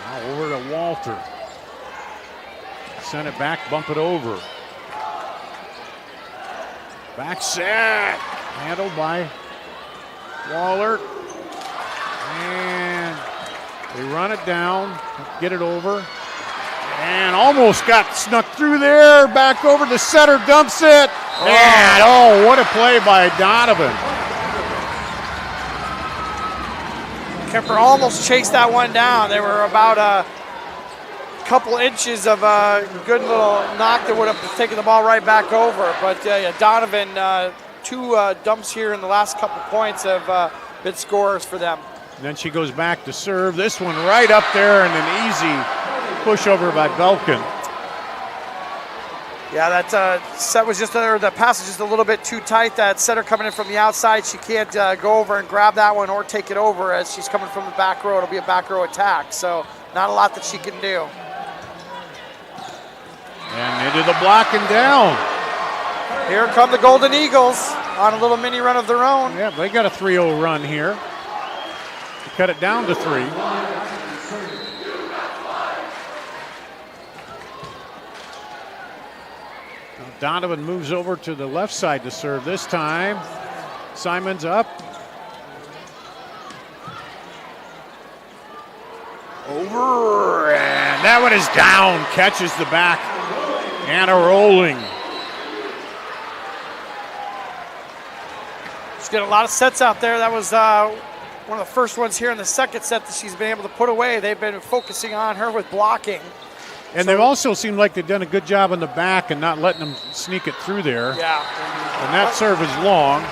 Now over to Wahlert. Send it back, bump it over. Back set. Handled by Wahlert. And they run it down, get it over. And almost got snuck through there. Back over the setter, dumps it. And oh, what a play by Donovan. Kuemper almost chased that one down. They were about a couple inches of a good little knock that would have taken the ball right back over. But yeah, Donovan, two dumps here in the last couple points have been scorers for them. And then she goes back to serve. This one right up there and an easy pushover by Belkin. Yeah, that set was just the pass was just a little bit too tight. That setter coming in from the outside, she can't go over and grab that one or take it over as she's coming from the back row. It'll be a back row attack, so not a lot that she can do. And into the block and down. Here come the Golden Eagles on a little mini run of their own. Yeah, they got a 3-0 run here. Cut it down to 3. Donovan moves over to the left side to serve this time. Simons up. Over, and that one is down. Catches the back. Anna rolling. She's got a lot of sets out there. That was one of the first ones here in the second set that she's been able to put away. They've been focusing on her with blocking. And they've also seemed like they've done a good job in the back and not letting them sneak it through there. Yeah. And that serve is long.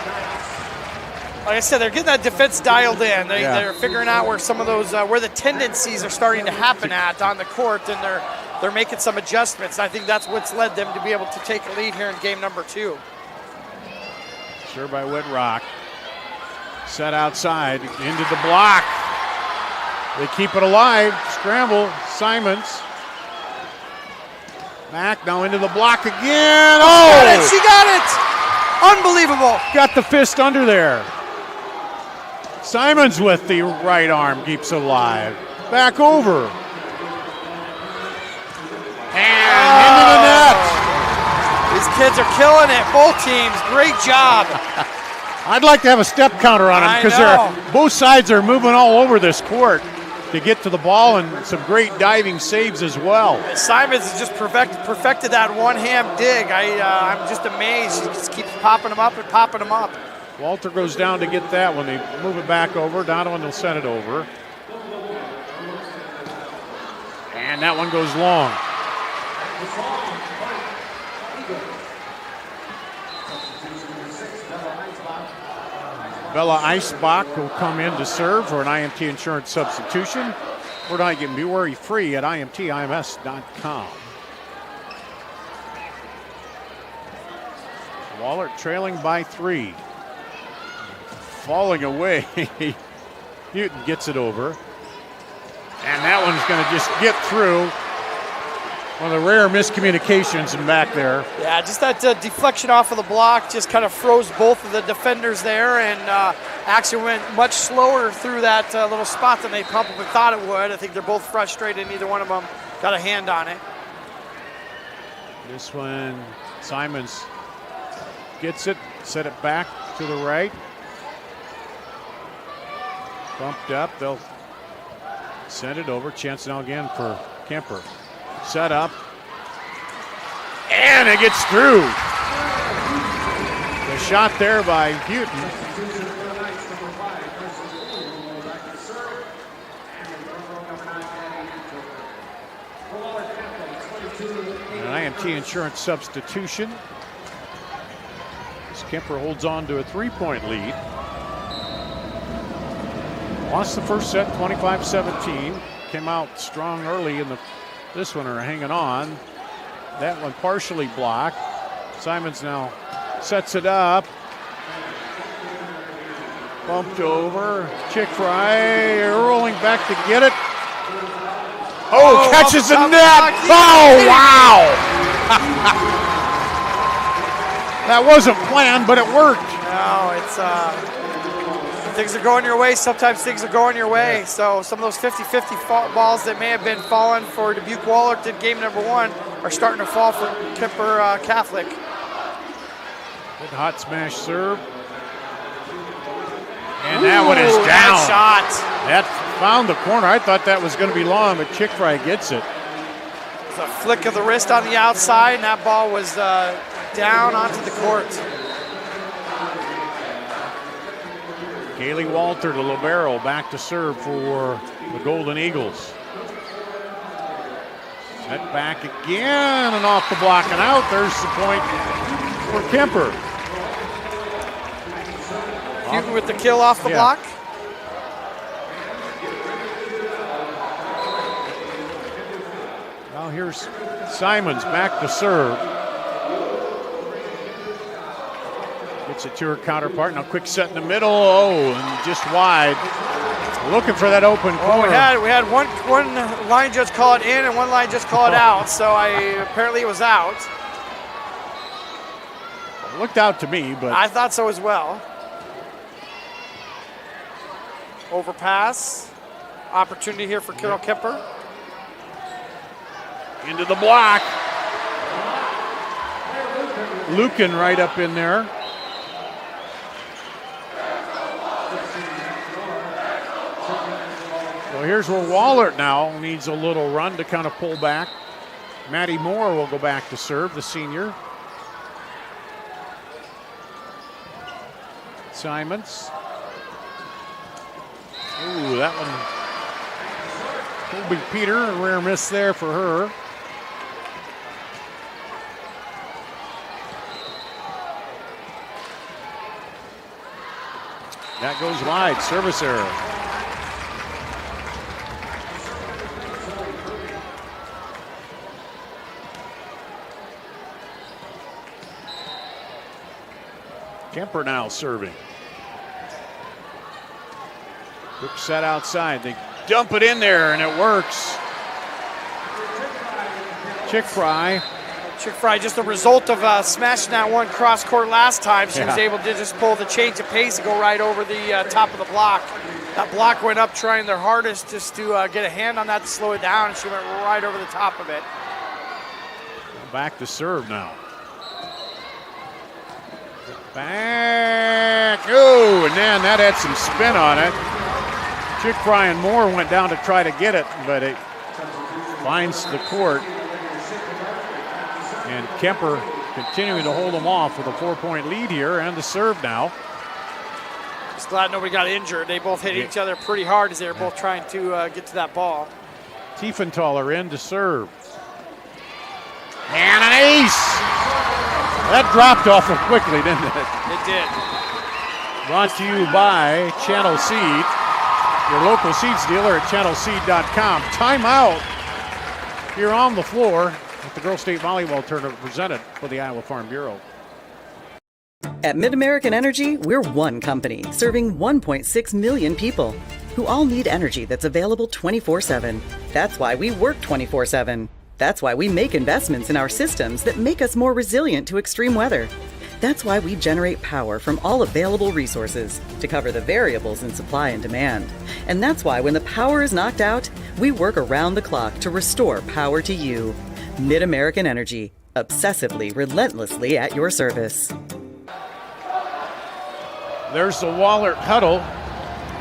Like I said, they're getting that defense dialed in. They're figuring out where some of those, where the tendencies are starting to happen at on the court, and they're making some adjustments. I think that's what's led them to be able to take a lead here in game number 2. Serve by Whitrock. Set outside, into the block. They keep it alive. Scramble, Simons. Back now into the block again. Oh! She got it! Unbelievable. Got the fist under there. Simons with the right arm keeps it alive. Back over. And into the net. These kids are killing it. Both teams, great job. I'd like to have a step counter on them because both sides are moving all over this court to get to the ball, and some great diving saves as well. Simons has just perfected that one-hand dig. I'm just amazed. She just keeps popping them up and popping them up. Walter goes down to get that one. They move it back over. Donovan will send it over. And that one goes long. Bella Eisbach will come in to serve for an IMT insurance substitution. We're not getting be worry free at IMTIMS.com. Wahlert trailing by 3. Falling away. Newton gets it over. And that one's going to just get through. One of the rare miscommunications in back there. Yeah, just that deflection off of the block just kind of froze both of the defenders there, and actually went much slower through that little spot than they probably thought it would. I think they're both frustrated. Neither one of them got a hand on it. This one, Simons gets it, set it back to the right. Bumped up, they'll send it over. Chance now again for Kuemper. Set up, and it gets through. The shot there by Houghton. An IMT insurance substitution. As Kuemper holds on to a 3-point lead. Lost the first set, 25-17. Came out strong early in this one are hanging on. That one partially blocked. Simons now sets it up. Bumped over. Chick fry rolling back to get it. Oh, catches the net. Oh, wow. That wasn't planned, but it worked. No, it's things are going your way. Sometimes things are going your way. So some of those 50-50 balls that may have been falling for Dubuque Wahlert in game number 1 are starting to fall for Kuemper Catholic. Good hot smash serve. And that one is down. Nice shot. That found the corner. I thought that was going to be long, but Chick fry gets it. It's a flick of the wrist on the outside, and that ball was down onto the court. Kaylee Walter, the libero, back to serve for the Golden Eagles. Set back again and off the block and out. There's the point for Kuemper. Houghton with the kill off the block. Now here's Simons back to serve. Gets it to her counterpart. Now quick set in the middle. Oh, and just wide. Looking for that open corner. We had one line judge call it in and one line judge call it out. So apparently it was out. It looked out to me, but I thought so as well. Overpass. Opportunity here for Carol Kuemper. Into the block. Lucan right up in there. So here's where Wahlert now needs a little run to kind of pull back. Maddie Moore will go back to serve, the senior. Simons. Ooh, that one. Colby Peter, a rare miss there for her. That goes wide, service error. Kuemper now serving. Quick set outside. They dump it in there and it works. Chick Fry. Chick Fry, just a result of smashing that one cross court last time. She was able to just pull the change of pace and go right over the top of the block. That block went up trying their hardest just to get a hand on that to slow it down, and she went right over the top of it. Back to serve now. Back. Oh, and then that had some spin on it. Chick Fry and Moore went down to try to get it, but it finds the court. And Kuemper continuing to hold them off with a 4-point lead here, and the serve now. Just glad nobody got injured. They both hit each other pretty hard as they were both trying to get to that ball. Tiefenthaler in to serve. And an ace! That dropped awful quickly, didn't it? It did. Brought to you by Channel Seed, your local seeds dealer at channelseed.com. Timeout here on the floor at the Girls State Volleyball Tournament presented for the Iowa Farm Bureau. At MidAmerican Energy, we're one company serving 1.6 million people who all need energy that's available 24/7. That's why we work 24/7. That's why we make investments in our systems that make us more resilient to extreme weather. That's why we generate power from all available resources to cover the variables in supply and demand. And that's why when the power is knocked out, we work around the clock to restore power to you. MidAmerican Energy, obsessively, relentlessly at your service. There's the Wahlert huddle.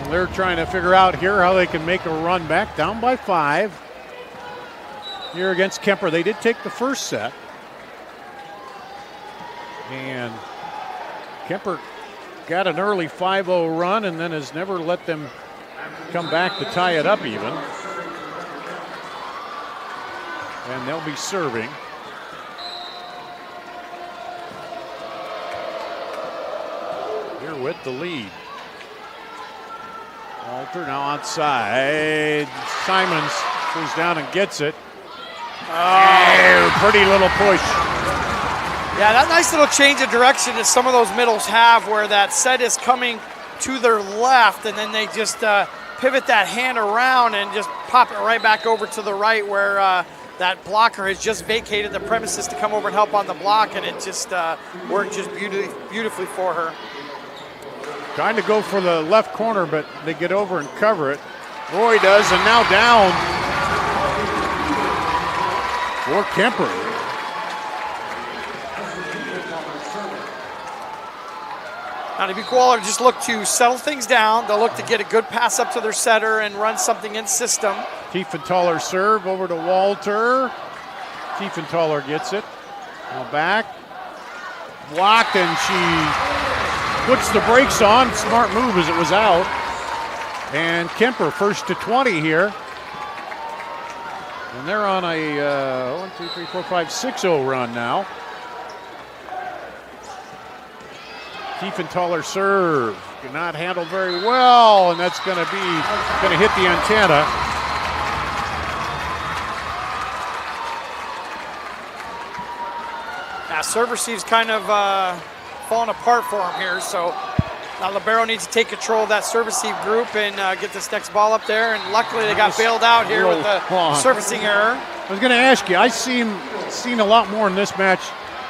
They're trying to figure out here how they can make a run back, down by 5. Here against Kuemper. They did take the first set. And Kuemper got an early 5-0 run and then has never let them come back to tie it up even. And they'll be serving. Here with the lead. Walter now outside. Simons goes down and gets it. Oh, pretty little push. Yeah, that nice little change of direction that some of those middles have where that set is coming to their left and then they just pivot that hand around and just pop it right back over to the right where that blocker has just vacated the premises to come over and help on the block, and it just worked just beautifully for her. Trying to go for the left corner, but they get over and cover it. Roy does, and now down for Kuemper. Now, Dubuque Wahlert just look to settle things down. They'll look to get a good pass up to their setter and run something in system. Tiefenthaler serve over to Walter. Tiefenthaler gets it. Now back. Blocked, and she puts the brakes on. Smart move as it was out. And Kuemper first to 20 here. And they're on a 1, 2, 3, 4, 5, 6-0 run now. Tiefenthaler serve. Not handled very well, and that's going to hit the antenna. Now serve receives kind of falling apart for them here. So now libero needs to take control of that serve-receive group and get this next ball up there. And luckily they got bailed out here with the servicing error. I was going to ask you, I've seen a lot more in this match.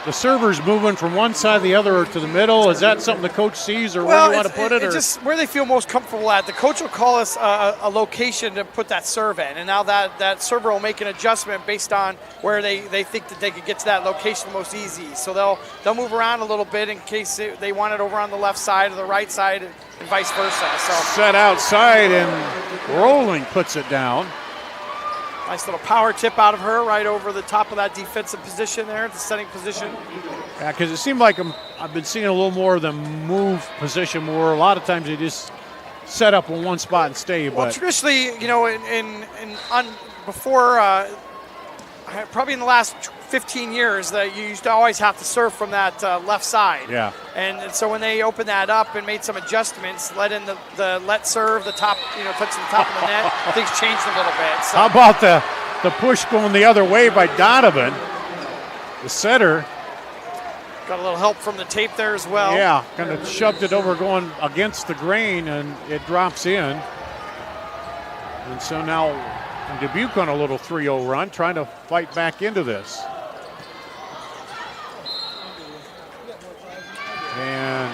The servers moving from one side to the other or to the middle. Is that something the coach sees, or where do you want to put it? It's just where they feel most comfortable at. The coach will call us a location to put that serve in, and now that server will make an adjustment based on where they think that they could get to that location most easy. So they'll move around a little bit in case they want it over on the left side or the right side, and vice versa. So set outside, and Rolling puts it down. Nice little power tip out of her right over the top of that defensive position there, the setting position. Yeah, because it seemed like I've been seeing a little more of the move position where a lot of times they just set up in one spot and stay. Well, traditionally, you know, before probably in the last 15 years, that you used to always have to serve from that left side. Yeah. And so when they opened that up and made some adjustments, let in the let serve, the top, you know, touching the top of the net, things changed a little bit. So. How about the push going the other way by Donovan, the setter? Got a little help from the tape there as well. Yeah, kind of shoved it over going against the grain, and it drops in. And so now Dubuque on a little 3-0 run, trying to fight back into this. And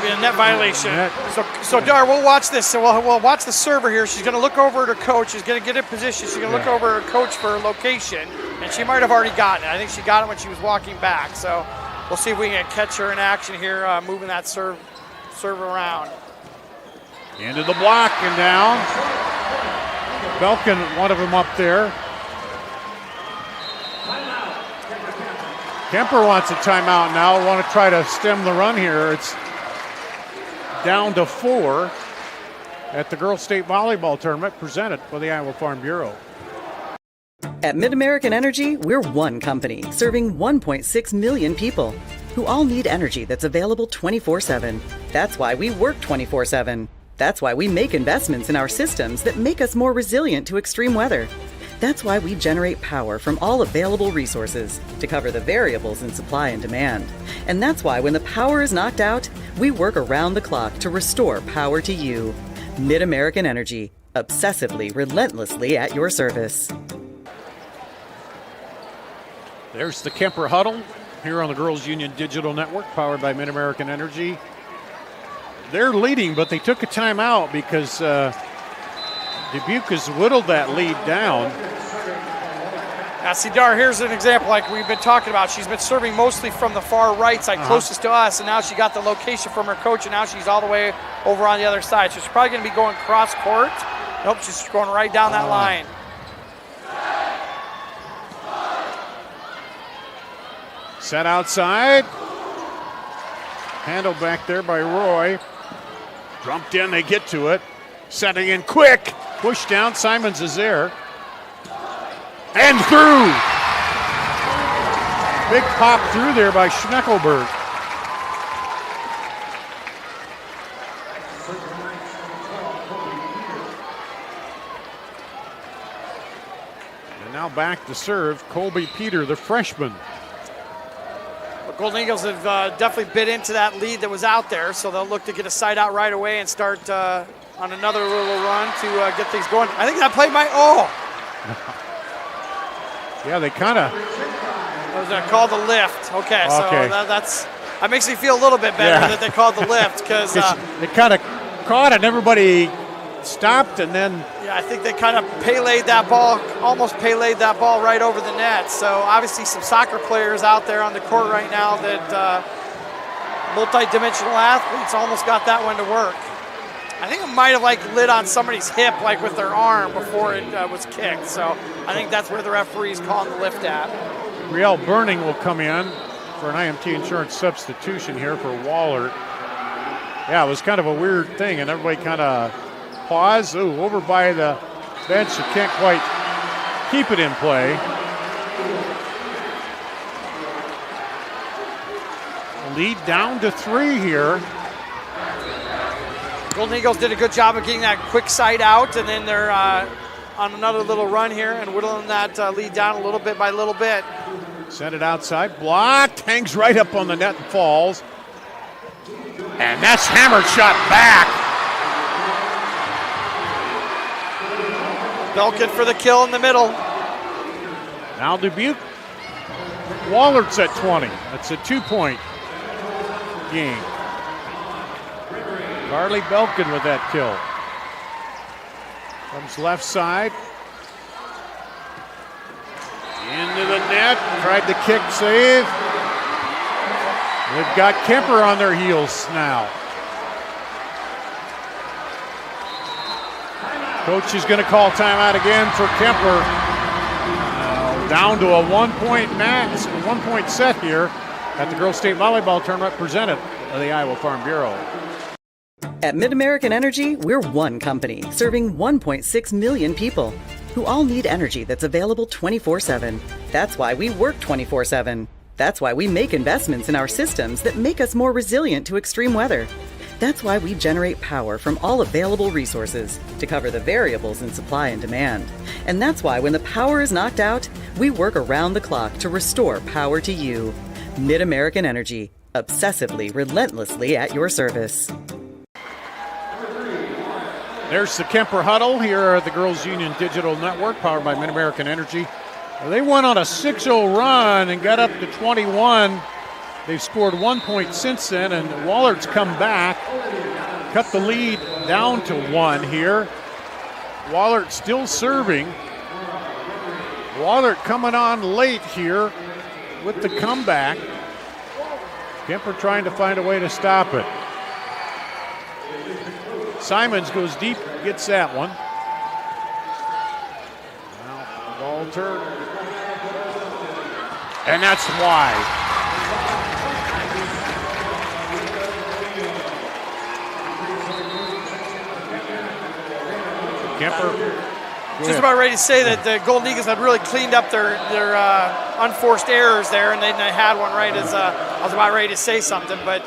be a net violation. So Dar, we'll watch this. So we'll watch the server here. She's going to look over at her coach. She's going to get in position. She's going to look over at her coach for her location, and she might have already gotten it. I think she got it when she was walking back. So we'll see if we can catch her in action here, moving that serve around. Into the block and down. Belkin, one of them up there. Kuemper wants a timeout now. Want to try to stem the run here. It's down to 4 at the Girls State Volleyball Tournament presented by the Iowa Farm Bureau. At MidAmerican Energy, we're one company serving 1.6 million people who all need energy that's available 24/7. That's why we work 24/7. That's why we make investments in our systems that make us more resilient to extreme weather. That's why we generate power from all available resources to cover the variables in supply and demand. And that's why when the power is knocked out, we work around the clock to restore power to you. MidAmerican Energy, obsessively, relentlessly at your service. There's the Kuemper huddle here on the Girls Union Digital Network, powered by MidAmerican Energy. They're leading, but they took a timeout because Dubuque has whittled that lead down. Now, see, Dar, here's an example like we've been talking about. She's been serving mostly from the far right side, closest to us, and now she got the location from her coach, and now she's all the way over on the other side. So she's probably going to be going cross court. Nope, she's going right down that line. Set outside. Handled back there by Roy. Dumped in, they get to it. Setting in quick. Push down, Simons is there. And through. Big pop through there by Schneckelberg. And now back to serve, Colby Peter, the freshman. The Golden Eagles have definitely bit into that lead that was out there, so they'll look to get a side out right away and start on another little run to get things going. I think that play might, Yeah, they kind of. Was that called the lift? Okay, so that makes me feel a little bit better that they called the lift because they kind of caught it and everybody stopped and then. Yeah, I think they kind of paylaid that ball, almost paylaid that ball right over the net. So obviously some soccer players out there on the court right now that multi-dimensional athletes almost got that one to work. I think it might have lit on somebody's hip with their arm before it was kicked. So I think that's where the referee's calling the lift at. Riel Burning will come in for an IMT insurance substitution here for Wahlert. Yeah, it was kind of a weird thing, and everybody kind of paused. Ooh, over by the bench, you can't quite keep it in play. Lead down to 3 here. Golden Eagles did a good job of getting that quick side out, and then they're on another little run here and whittling that lead down a little bit by little bit. Sent it outside, blocked, hangs right up on the net and falls. And that's hammered shot back. Belkin for the kill in the middle. Now Dubuque. Wahlert's at 20. That's a 2-point game. Carly Belkin with that kill. Comes left side. Into the net. Tried the kick save. They've got Kuemper on their heels now. Coach is going to call timeout again for Kuemper. Down to a 1-point set here at the Girls State Volleyball Tournament presented by the Iowa Farm Bureau. At Mid-American Energy, we're one company serving 1.6 million people who all need energy that's available 24/7. That's why we work 24/7. That's why we make investments in our systems that make us more resilient to extreme weather. That's why we generate power from all available resources to cover the variables in supply and demand. And that's why when the power is knocked out, we work around the clock to restore power to you. Mid-American Energy, obsessively, relentlessly at your service. There's the Kuemper huddle here at the Girls Union Digital Network, powered by Mid-American Energy. They went on a 6-0 run and got up to 21. They've scored 1 point since then, and Wahlert's come back, cut the lead down to 1 here. Wahlert still serving. Wahlert coming on late here with the comeback. Kuemper trying to find a way to stop it. Simons goes deep, gets that one. Now Walter. And that's wide. Kuemper. Just about ready to say that the Golden Eagles had really cleaned up their unforced errors there, and they had one right as I was about ready to say something, but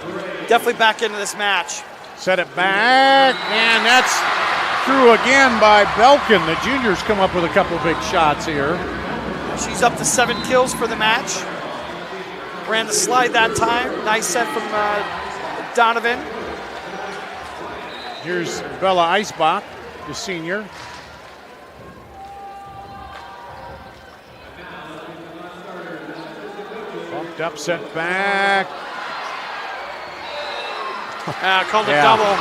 definitely back into this match. Set it back, and that's through again by Belkin. The juniors come up with a couple big shots here. She's up to 7 kills for the match. Ran the slide that time. Nice set from Donovan. Here's Bella Eisbach, the senior. Bumped up, set back. Called a double.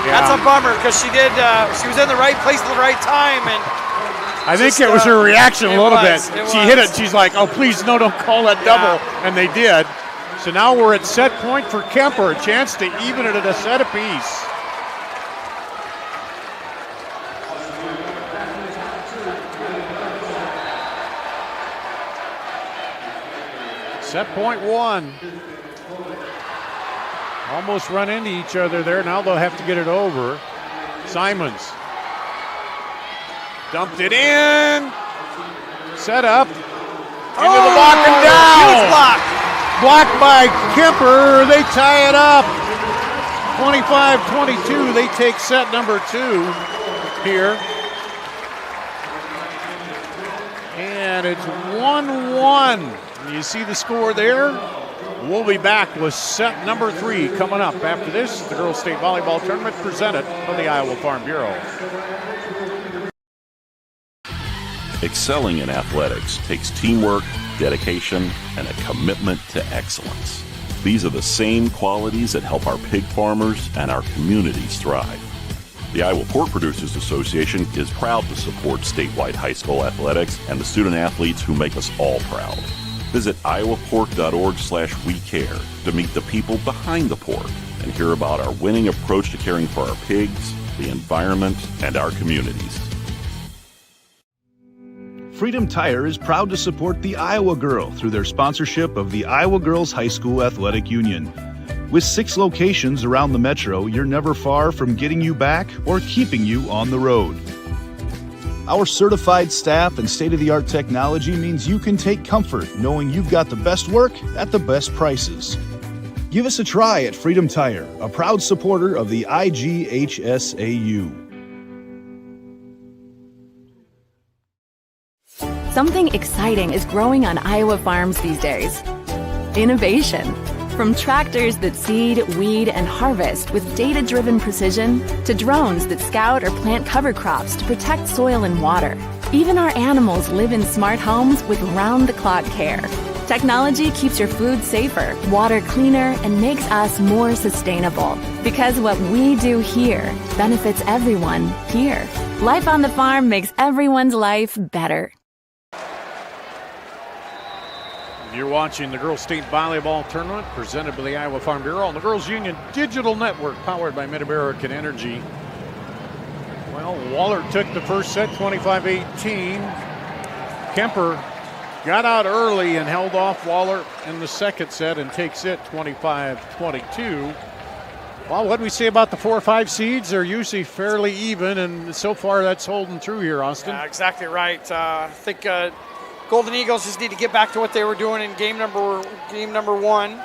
Yeah. That's a bummer because she was in the right place at the right time, and I think it was her reaction a little bit. She hit it. She's like, "Oh, please, no, don't call that double," and they did. So now we're at set point for Kuemper, a chance to even it at a set apiece. Set point 1. Almost run into each other there. Now they'll have to get it over. Simons dumped it in. Set up. Into the block and down. Huge block. Blocked by Kuemper. They tie it up. 25-22. They take set number 2 here. And it's 1-1. You see the score there? We'll be back with set number 3 coming up after this. The Girls State Volleyball Tournament presented by the Iowa Farm Bureau. Excelling in athletics takes teamwork, dedication, and a commitment to excellence. These are the same qualities that help our pig farmers and our communities thrive. The Iowa Pork Producers Association is proud to support statewide high school athletics and the student athletes who make us all proud. Visit iowapork.org/WeCare to meet the people behind the pork and hear about our winning approach to caring for our pigs, the environment, and our communities. Freedom Tire is proud to support the Iowa Girl through their sponsorship of the Iowa Girls High School Athletic Union. With 6 locations around the metro, you're never far from getting you back or keeping you on the road. Our certified staff and state-of-the-art technology means you can take comfort knowing you've got the best work at the best prices. Give us a try at Freedom Tire, a proud supporter of the IGHSAU. Something exciting is growing on Iowa farms these days. Innovation. From tractors that seed, weed, and harvest with data-driven precision to drones that scout or plant cover crops to protect soil and water. Even our animals live in smart homes with round-the-clock care. Technology keeps your food safer, water cleaner, and makes us more sustainable. Because what we do here benefits everyone here. Life on the farm makes everyone's life better. You're watching the Girls State Volleyball Tournament presented by the Iowa Farm Bureau on the Girls Union Digital Network powered by Mid-American Energy. Well, Wahlert took the first set 25-18. Kuemper got out early and held off Wahlert in the second set and takes it 25-22. Well, what do we say about the 4 or 5 seeds? They're usually fairly even, and so far that's holding through here, Austin. Yeah, exactly right. I think Golden Eagles just need to get back to what they were doing in game number one.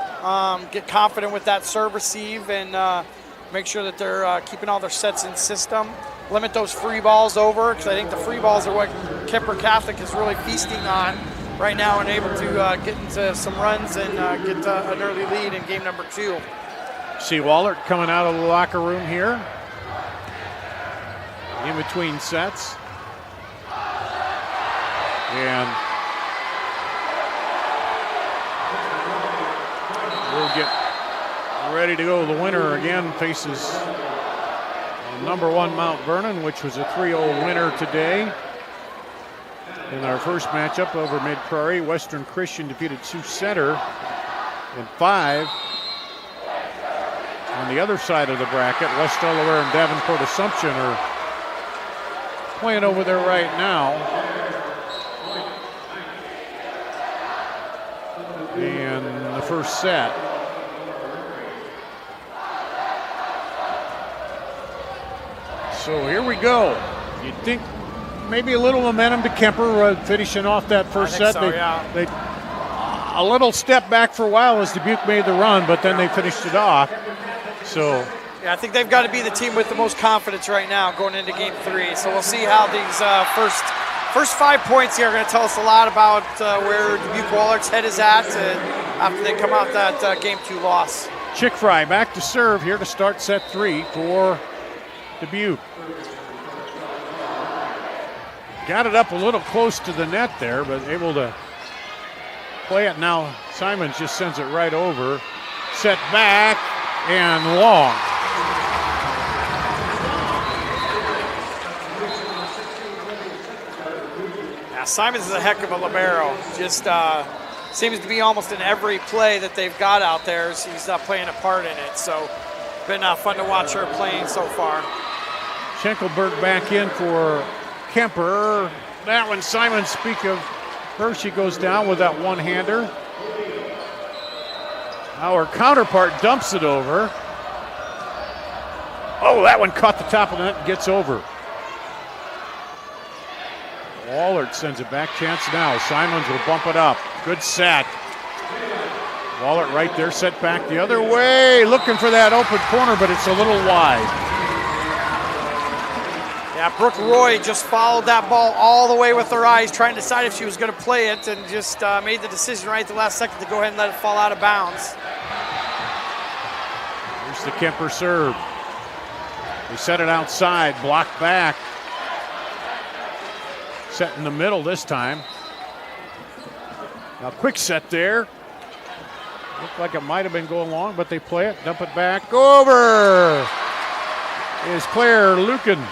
Get confident with that serve receive and make sure that they're keeping all their sets in system. Limit those free balls over, because I think the free balls are what Kuemper Catholic is really feasting on right now and able to get into some runs and get an early lead in game number 2. See Wahlert coming out of the locker room here in between sets. And we'll get ready to go. The winner again faces number 1 Mount Vernon, which was a 3-0 winner today. In our first matchup over Mid-Prairie, Western Christian defeated Sioux Center in 5. On the other side of the bracket, West Delaware and Davenport Assumption are playing over there right now. And the first set. So here we go. You'd think maybe a little momentum to Kuemper finishing off that first set. So, they a little step back for a while as Dubuque made the run, but then they finished it off. So yeah, I think they've got to be the team with the most confidence right now going into game 3. So we'll see how these first 5 points here are going to tell us a lot about where Dubuque Wahlert's head is at after they come out that game 2 loss. Chick Fry back to serve here to start set 3 for Dubuque. Got it up a little close to the net there, but able to play it. Now Simons just sends it right over. Set back and long. Yeah, Simons is a heck of a libero. Just seems to be almost in every play that they've got out there. He's playing a part in it. So been fun to watch her playing so far. Schenkelberg back in for Kuemper. That one, Simons, speak of her, she goes down with that one-hander. Our counterpart dumps it over. Oh, that one caught the top of the net and gets over. Wahlert sends it back, chance now. Simons will bump it up. Good set. Wahlert right there, set back the other way. Looking for that open corner, but it's a little wide. Yeah, Brooke Roy just followed that ball all the way with her eyes, trying to decide if she was going to play it, and just made the decision right at the last second to go ahead and let it fall out of bounds. Here's the Kuemper serve. They set it outside, blocked back. Set in the middle this time. Now quick set there. Looked like it might have been going long, but they play it, dump it back. Go over is Claire Lucan.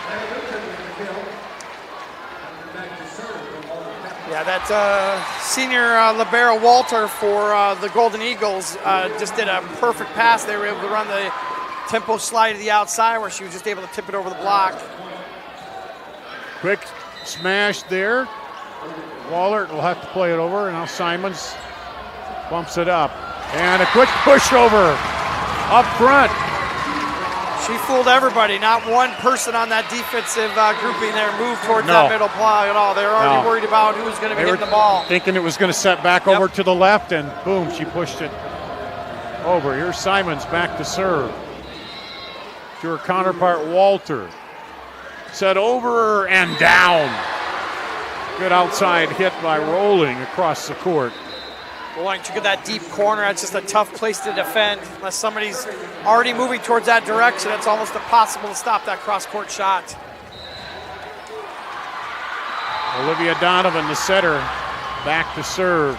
Yeah, that senior libero Walter for the Golden Eagles just did a perfect pass. They were able to run the tempo slide to the outside where she was just able to tip it over the block. Quick smash there. Wahlert will have to play it over, and now Simons bumps it up. And a quick pushover up front. She fooled everybody. Not one person on that defensive grouping there moved towards that middle block at all. They were already worried about who was going to be hitting the ball. Thinking it was going to set back over to the left, and boom, she pushed it over. Here's Simons back to serve. To her counterpart, Walter. Set over and down. Good outside hit by Rolling across the court. Wanting to get that deep corner, that's just a tough place to defend. Unless somebody's already moving towards that direction, it's almost impossible to stop that cross-court shot. Olivia Donovan, the setter, back to serve.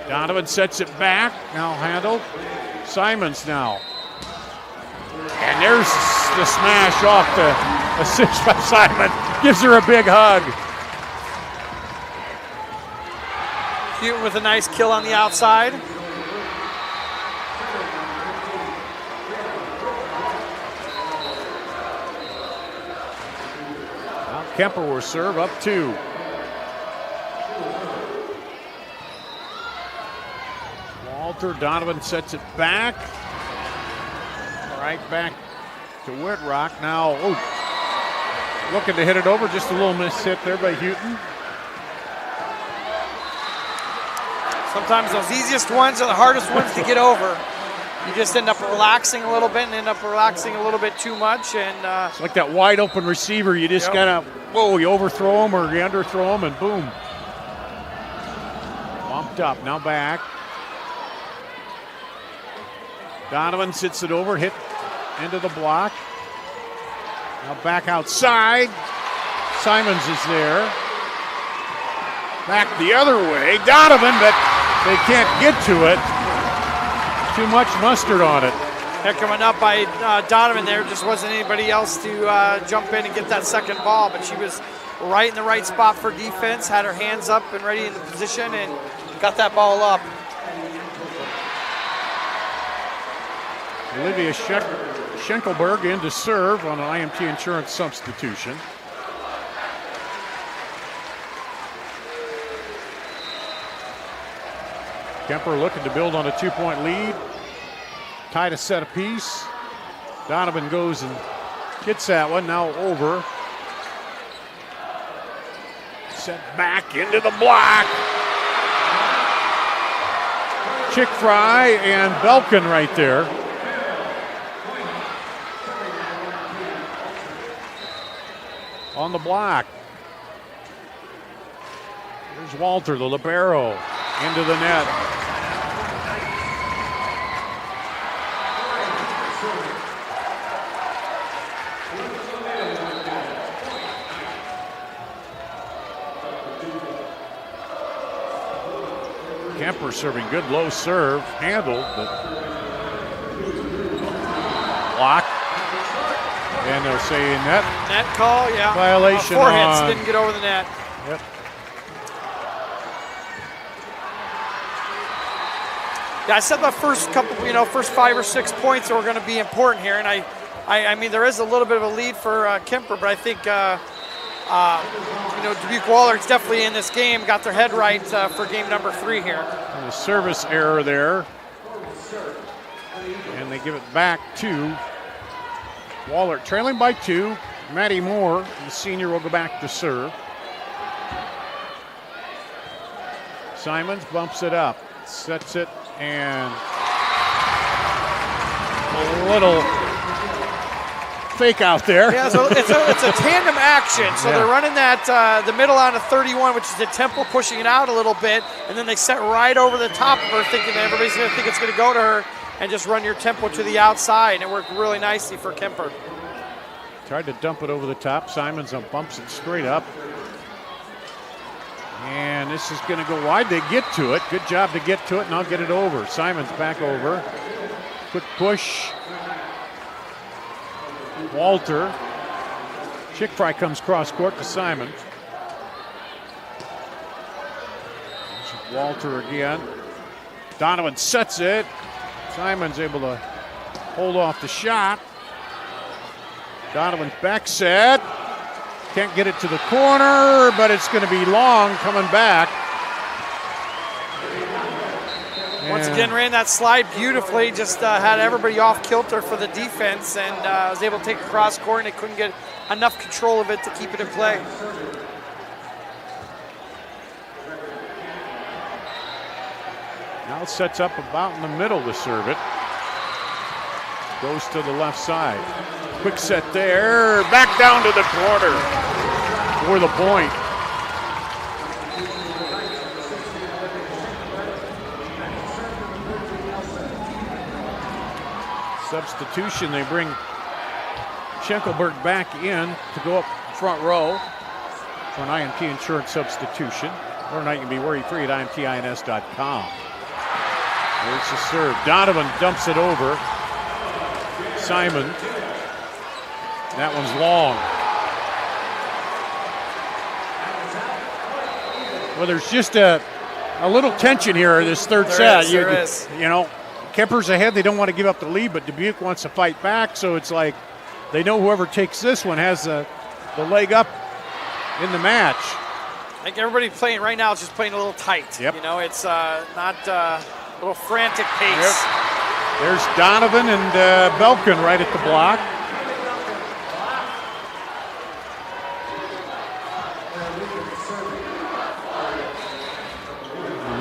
Donovan sets it back, now handled. Simons now. And there's the smash off the assist by Simon. Gives her a big hug. Houghton with a nice kill on the outside. Now Kuemper will serve up 2. Wahlert, Donovan sets it back. Right back to Whitrock. Now, looking to hit it over. Just a little miss hit there by Houghton. Sometimes those easiest ones are the hardest ones to get over. You just end up relaxing a little bit and end up relaxing a little bit too much. And it's like that wide open receiver. You just kind of, you overthrow him or you underthrow him and boom. Bumped up, now back. Donovan sits it over, hit into the block. Now back outside. Simons is there. Back the other way. Donovan, but they can't get to it. Too much mustard on it. They're coming up by Donovan there. Just wasn't anybody else to jump in and get that second ball, but she was right in the right spot for defense, had her hands up and ready in the position, and got that ball up. Olivia Schenkelberg in to serve on an IMT insurance substitution. Kuemper looking to build on a 2-point lead. Tied a set apiece. Donovan goes and gets that one, now over. Set back into the block. Chick Fry and Belkin right there. On the block. Here's Wahlert, the libero, into the net. Kuemper serving good low serve, handled, but blocked. And they're saying net call, yeah. Violation forehands on. Didn't get over the net. Yep. Yeah, I said the first couple, first 5 or 6 points were going to be important here, and I mean there is a little bit of a lead for Kuemper, but I think Dubuque Wahlert's definitely in this game, got their head right for game number 3 here. And a service error there, and they give it back to Wahlert, trailing by 2. Maddie Moore, the senior, will go back to serve. Simons bumps it up, sets it, and a little fake out there. Yeah, so it's a tandem action. So they're running that the middle on a 31, which is the tempo, pushing it out a little bit, and then they set right over the top of her, thinking that everybody's going to think it's going to go to her, and just run your tempo to the outside, and it worked really nicely for Kuemper. Tried to dump it over the top. Simons bumps it straight up. And this is going to go wide. They get to it. Good job to get to it, and I'll get it over. Simons back over. Quick push. Wahlert. Chick Fry comes cross court to Simons. Wahlert again. Donovan sets it. Simons able to hold off the shot. Donovan's back set. Can't get it to the corner, but it's going to be long coming back. Once again, ran that slide beautifully, just had everybody off kilter for the defense, and was able to take a cross court, and they couldn't get enough control of it to keep it in play. Now sets up about in the middle to serve it. Goes to the left side. Quick set there. Back down to the corner for the point. Substitution. They bring Schenkelberg back in to go up front row for an IMT insurance substitution. Or night can be worry-free at imtins.com. There's the serve. Donovan dumps it over. Simon. That one's long. Well, there's just a little tension here in this third set. There is. You know, Kuemper's ahead. They don't want to give up the lead, but Dubuque wants to fight back. So it's like they know whoever takes this one has the leg up in the match. I think everybody playing right now is just playing a little tight. Yep. You know, it's not a little frantic pace. Yep. There's Donovan and Belkin right at the block.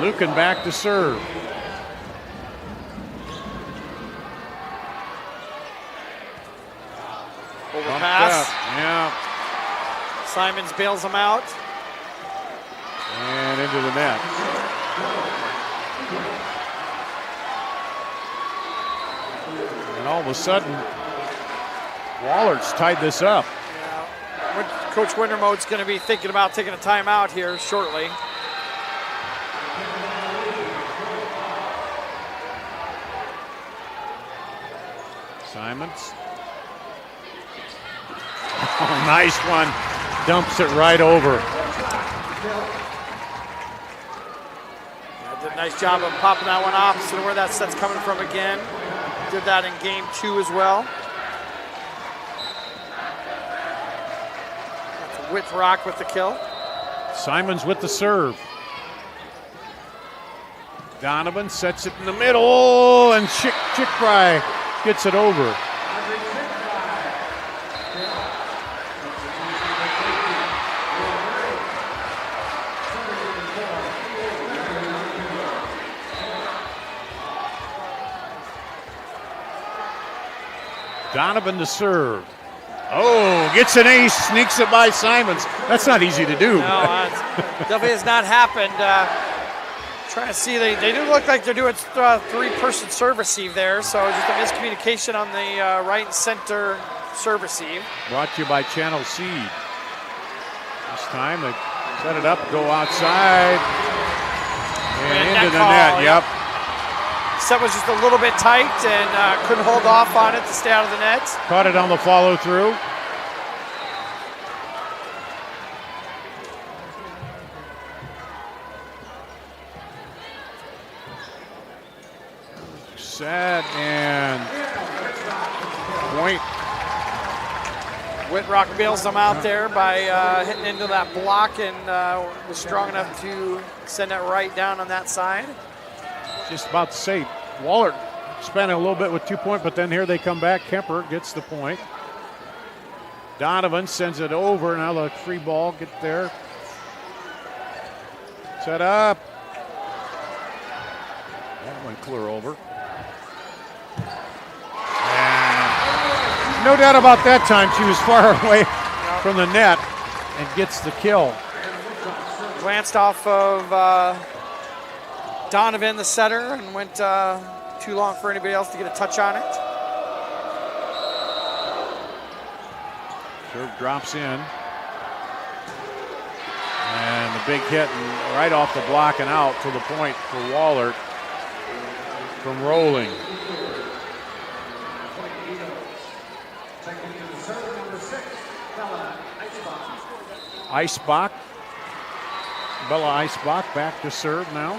Lucan back to serve. Overpass. Yeah. Simons bails him out. And into the net. And all of a sudden, Wahlert's tied this up. Yeah. Coach Wintermode's going to be thinking about taking a timeout here shortly. Simons. Oh, nice one. Dumps it right over. Yeah, did a nice job of popping that one opposite of where that set's coming from again. Did that in game 2 as well. That's Whitrock with the kill. Simons with the serve. Donovan sets it in the middle, and Chick-Fry gets it over. Donovan to serve. Oh, gets an ace, sneaks it by Simons. That's not easy to do. No, definitely has not happened. Trying to see, they do look like they're doing three-person serve receive there, so just a miscommunication on the right and center serve receive. Brought to you by Channel Seed. This time they set it up, go outside, and into the net, yep. Set was just a little bit tight and couldn't hold off on it to stay out of the net. Caught it on the follow through. Set and point. Whitrock bails them out there by hitting into that block and was strong enough to send it right down on that side. Just about to say, Wahlert spent a little bit with 2 points, but then here they come back. Kuemper gets the point. Donovan sends it over. Now the free ball, get there. Set up. That went clear over. And no doubt about that time, she was far away from the net and gets the kill. Glanced off of Donovan, the setter, and went too long for anybody else to get a touch on it. Serve drops in. And the big hit and right off the block and out for the point for Wahlert from rolling. Eisbach. Bella Eisbach back to serve now.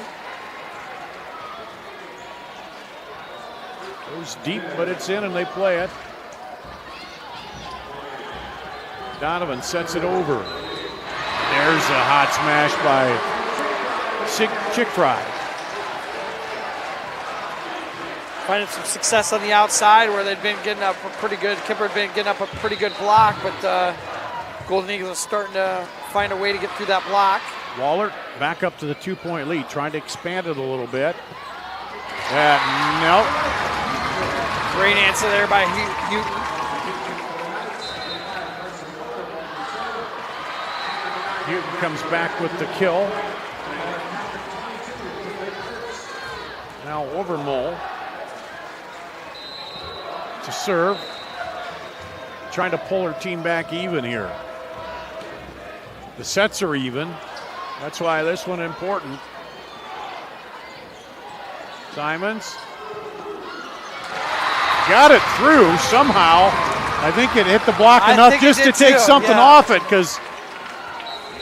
Goes deep, but it's in and they play it. Donovan sets it over. There's a hot smash by Chick-Fry. Finding some success on the outside where they'd been getting up a pretty good, Kuemper had been getting up a pretty good block, but Golden Eagles are starting to find a way to get through that block. Wahlert back up to the 2-point lead, trying to expand it a little bit. Great answer there by Hugh. Houghton comes back with the kill. Now Overmole to serve. Trying to pull her team back even here. The sets are even. That's why this one important. Simons. Got it through somehow. I think it hit the block enough just to take something off it, because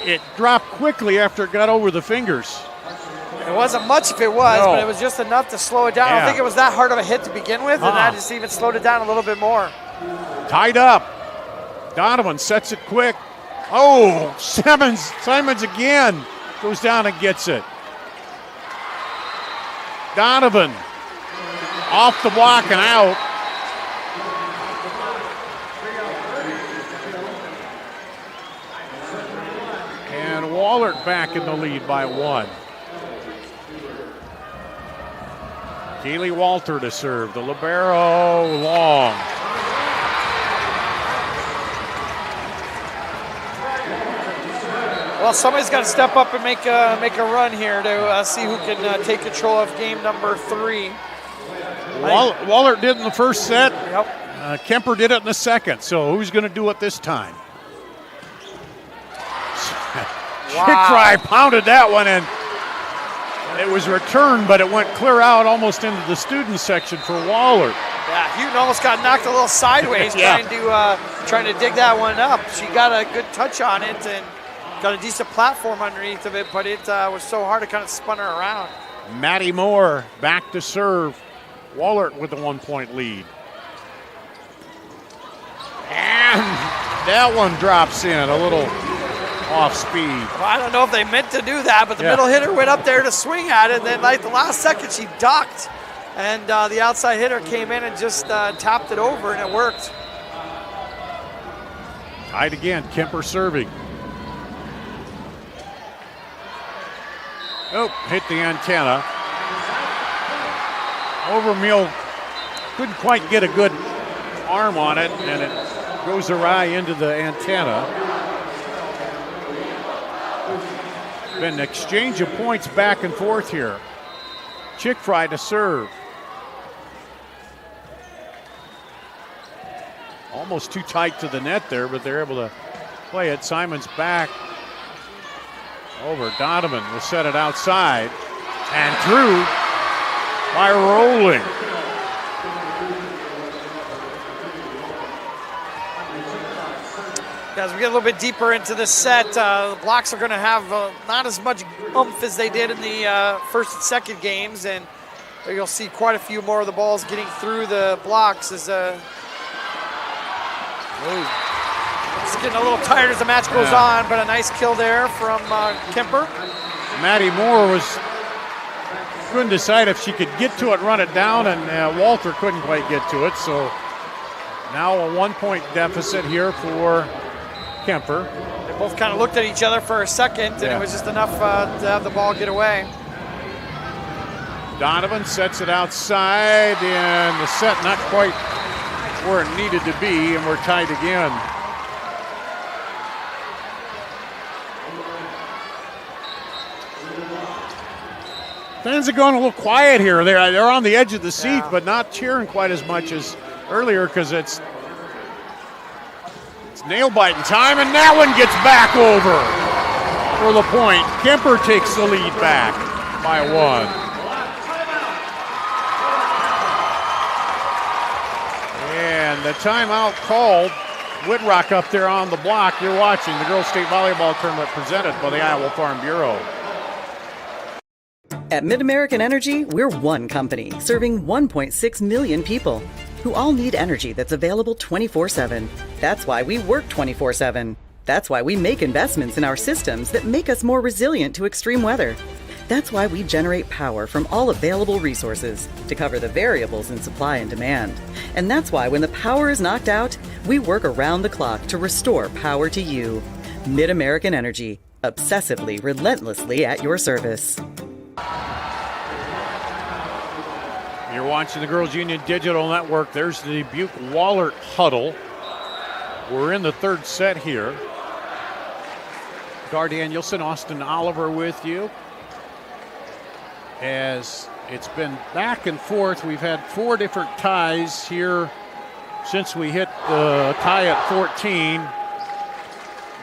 it dropped quickly after it got over the fingers. It wasn't much if it was, but it was just enough to slow it down. I don't think it was that hard of a hit to begin with, and that just even slowed it down a little bit more. Tied up. Donovan sets it quick. Oh, Simons again goes down and gets it. Donovan off the block and out. And Wahlert back in the lead by 1. Kaylee Walter to serve. The libero long. Well, somebody's got to step up and make a run here to see who can take control of game number 3. Wahlert did in the first set. Yep. Kuemper did it in the second. So who's going to do it this time? Wow. Chick Fry pounded that one, and it was returned, but it went clear out almost into the student section for Wahlert. Yeah, Houghton almost got knocked a little sideways trying to dig that one up. She got a good touch on it and got a decent platform underneath of it, but it was so hard to kind of spun her around. Maddie Moore back to serve. Wahlert with a 1-point lead. And that one drops in a little off speed. Well, I don't know if they meant to do that, but the middle hitter went up there to swing at it, and then like the last second she ducked, and the outside hitter came in and just tapped it over, and it worked. Tied again, Kuemper serving. Oh, hit the antenna. Overmeal couldn't quite get a good arm on it, and it goes awry into the antenna. Been an exchange of points back and forth here. Chick Fry to serve. Almost too tight to the net there, but they're able to play it. Simons back over. Donovan will set it outside and through by Rolling. As we get a little bit deeper into the set, the blocks are going to have not as much oomph as they did in the first and second games, and you'll see quite a few more of the balls getting through the blocks. As it's getting a little tired as the match goes on, but a nice kill there from Kuemper. Maddie Moore couldn't decide if she could get to it, run it down, and Walter couldn't quite get to it. So now a 1-point deficit here for Kuemper. They both kind of looked at each other for a second, and it was just enough to have the ball get away. Donovan sets it outside, and the set not quite where it needed to be, and we're tied again. Fans are going a little quiet here. They're on the edge of the seat, but not cheering quite as much as earlier, because it's nail-biting time, and that one gets back over for the point. Kuemper takes the lead back by 1. And the timeout called. Whitrock up there on the block. You're watching the Girls State Volleyball Tournament presented by the Iowa Farm Bureau. At Mid-American Energy, we're one company serving 1.6 million people who all need energy that's available 24/7. That's why we work 24/7. That's why we make investments in our systems that make us more resilient to extreme weather. That's why we generate power from all available resources to cover the variables in supply and demand. And that's why when the power is knocked out, we work around the clock to restore power to you. Mid-American Energy, obsessively, relentlessly at your service. You're watching the Girls Union Digital Network. There's the Dubuque Wahlert huddle. We're in the third set here. Gar Danielson, Austin Oliver with you. As it's been back and forth, we've had 4 different ties here since we hit the tie at 14.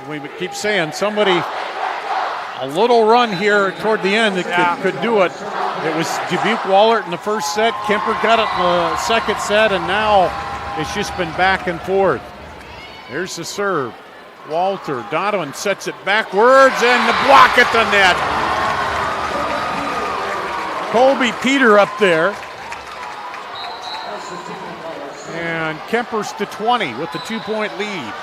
We keep saying somebody, a little run here toward the end that could do it. It was Dubuque Wahlert in the first set. Kuemper got it in the second set, and now it's just been back and forth. There's the serve. Walter Donovan sets it backwards, and the block at the net. Colby Peter up there. And Kuemper's to 20 with the 2-point lead.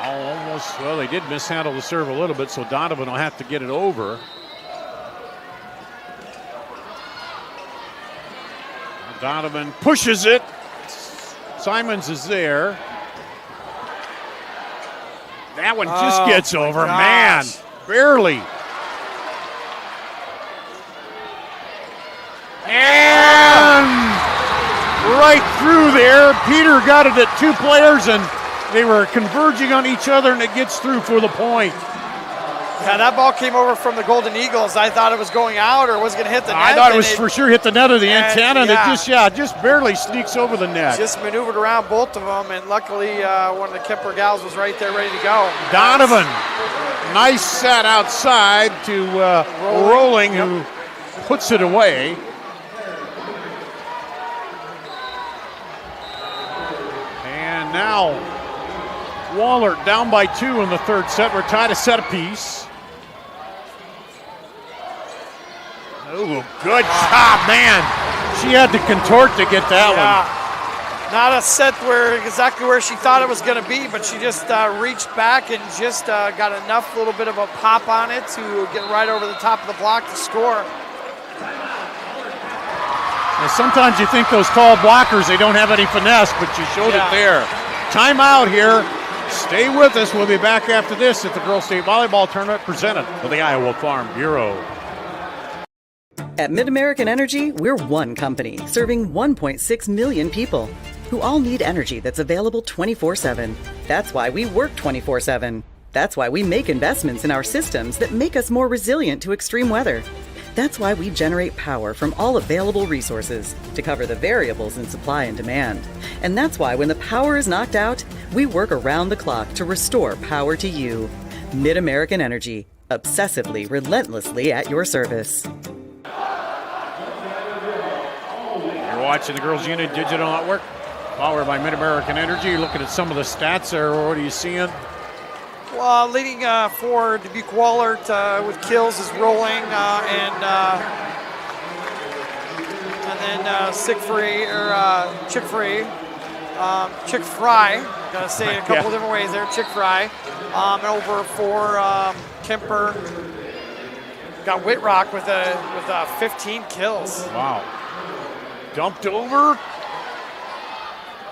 Almost, well, they did mishandle the serve a little bit, so Donovan will have to get it over. Donovan pushes it. Simons is there. That one just gets over. Man, barely. And right through there. Peter got it at 2 players, and they were converging on each other, and it gets through for the point. Yeah, that ball came over from the Golden Eagles. I thought it was going out or was going to hit the net. I thought it was for sure hit the net of the antenna, and it just barely sneaks over the net. Just maneuvered around both of them, and luckily one of the Kuemper gals was right there ready to go. Donovan, nice set outside to Rolling, who puts it away. And now Wahlert down by 2 in the third set. We're tied a set apiece. Oh, good job, man. She had to contort to get that one. Not a set exactly where she thought it was going to be, but she just reached back and just got enough little bit of a pop on it to get right over the top of the block to score. Now, sometimes you think those tall blockers, they don't have any finesse, but she showed it there. Timeout here. Stay with us. We'll be back after this at the Girls State Volleyball Tournament presented by the Iowa Farm Bureau. At MidAmerican Energy, we're one company serving 1.6 million people who all need energy that's available 24/7. That's why we work 24/7. That's why we make investments in our systems that make us more resilient to extreme weather. That's why we generate power from all available resources to cover the variables in supply and demand. And that's why when the power is knocked out, we work around the clock to restore power to you. MidAmerican Energy, obsessively, relentlessly at your service. You're watching the Girls Unit Digital Network, powered by MidAmerican Energy. You're looking at some of the stats there. What are you seeing? Well, leading for Dubuque Wahlert with kills is Rolling, and then Chick Fry. Gotta say it a couple different ways there. Chick Fry, and over for Kuemper. Got Whitrock with 15 kills. Wow. Dumped over.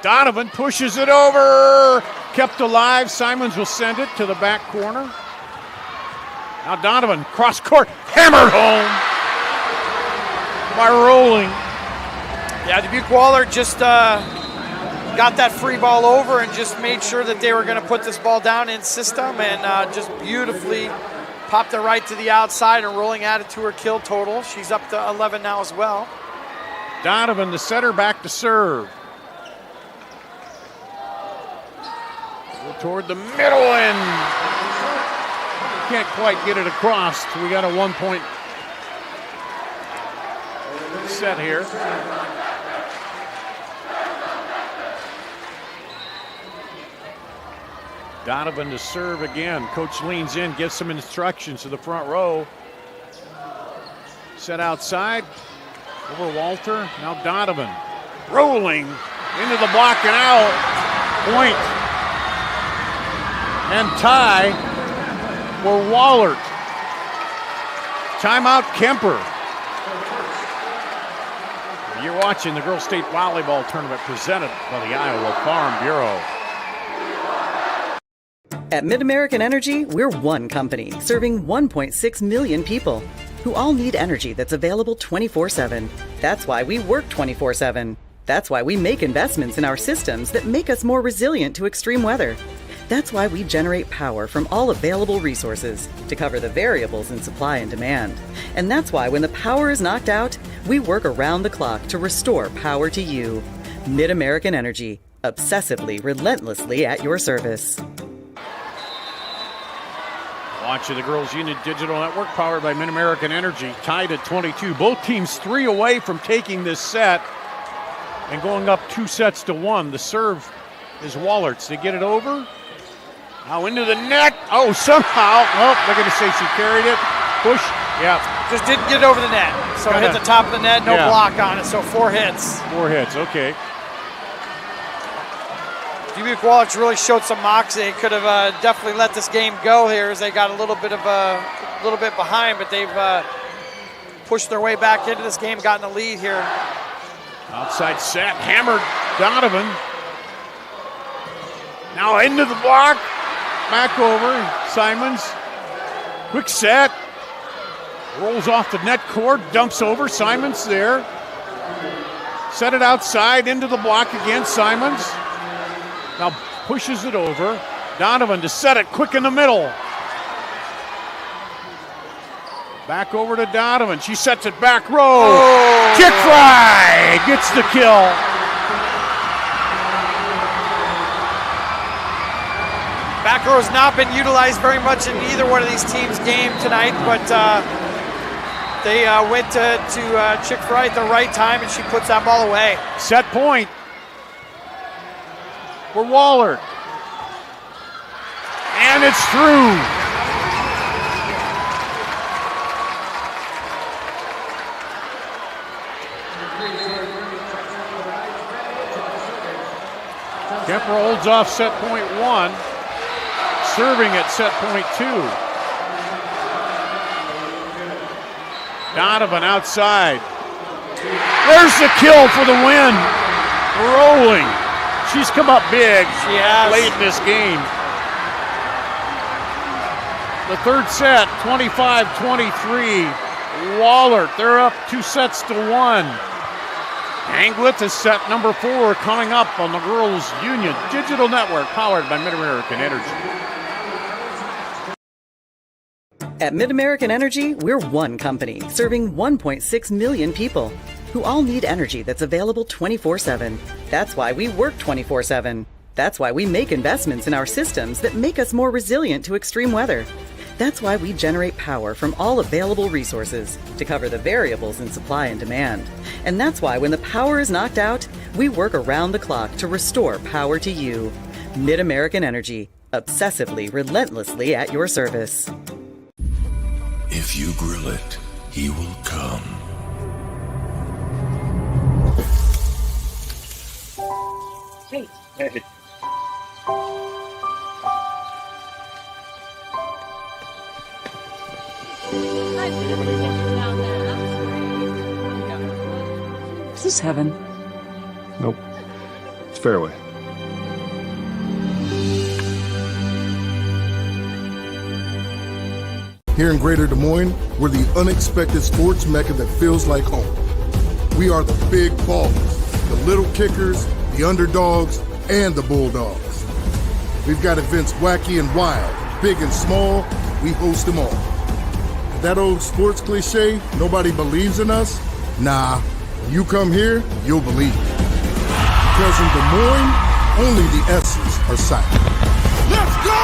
Donovan pushes it over. Kept alive. Simons will send it to the back corner. Now Donovan, cross court, hammered home by Rolling. Yeah, Dubuque Wahlert just got that free ball over and just made sure that they were going to put this ball down in system, and just beautifully popped it right to the outside, and Rolling added to her kill total. She's up to 11 now as well. Donovan, the setter, back to serve. Toward the middle, and can't quite get it across. We got a 1-point set here. Donovan to serve again. Coach leans in, gives some instructions to the front row. Set outside. Over Walter. Now Donovan. Rolling into the block and out. Point. And tie for Wahlert. Timeout Kuemper. You're watching the Girls State Volleyball Tournament presented by the Iowa Farm Bureau. At MidAmerican Energy, we're one company serving 1.6 million people who all need energy that's available 24/7. That's why we work 24/7. That's why we make investments in our systems that make us more resilient to extreme weather. That's why we generate power from all available resources to cover the variables in supply and demand. And that's why when the power is knocked out, we work around the clock to restore power to you. MidAmerican Energy, obsessively, relentlessly at your service. Watching the Girls Union Digital Network, powered by MidAmerican Energy, tied at 22. Both teams 3 away from taking this set and going up 2-1. The serve is Wahlert's. They get it over. Now into the net. Oh, somehow. Oh, they're going to say she carried it. Push. Yeah. Just didn't get over the net. So it hit the top of the net, no block on it. So 4 hits. 4 hits, okay. Dubuque Wahlert really showed some moxie. They could have definitely let this game go here as they got a little bit behind, but they've pushed their way back into this game, gotten the lead here. Outside set, hammered Donovan. Now into the block, back over, Simons. Quick set, rolls off the net cord, dumps over, Simons there. Set it outside, into the block again, Simons. Now pushes it over. Donovan to set it quick in the middle. Back over to Donovan. She sets it back row. Oh. Kick fry gets the kill. Back row has not been utilized very much in either one of these teams' game tonight, but they went to Chick Fry at the right time, and she puts that ball away. Set point for Wahlert. And it's through. Kuemper holds off set point 1, serving at set point 2. Donovan outside. There's the kill for the win. Rolling. She's come up big late in this game. The third set, 25-23. Wahlert, they're up 2-1. Anglet is set number 4 coming up on the Girls Union Digital Network, powered by MidAmerican Energy. At MidAmerican Energy, we're one company serving 1.6 million people who all need energy that's available 24/7. That's why we work 24/7. That's why we make investments in our systems that make us more resilient to extreme weather. That's why we generate power from all available resources to cover the variables in supply and demand. And that's why when the power is knocked out, we work around the clock to restore power to you. MidAmerican Energy, obsessively, relentlessly at your service. If you grill it, he will come. Hey. Hey. Is this heaven? Nope. It's fairway. Here in Greater Des Moines, we're the unexpected sports mecca that feels like home. We are the big ballers, the little kickers, the underdogs, and the bulldogs. We've got events wacky and wild, big and small, we host them all. That old sports cliche, nobody believes in us? Nah, when you come here, you'll believe it. Because in Des Moines, only the S's are silent. Let's go!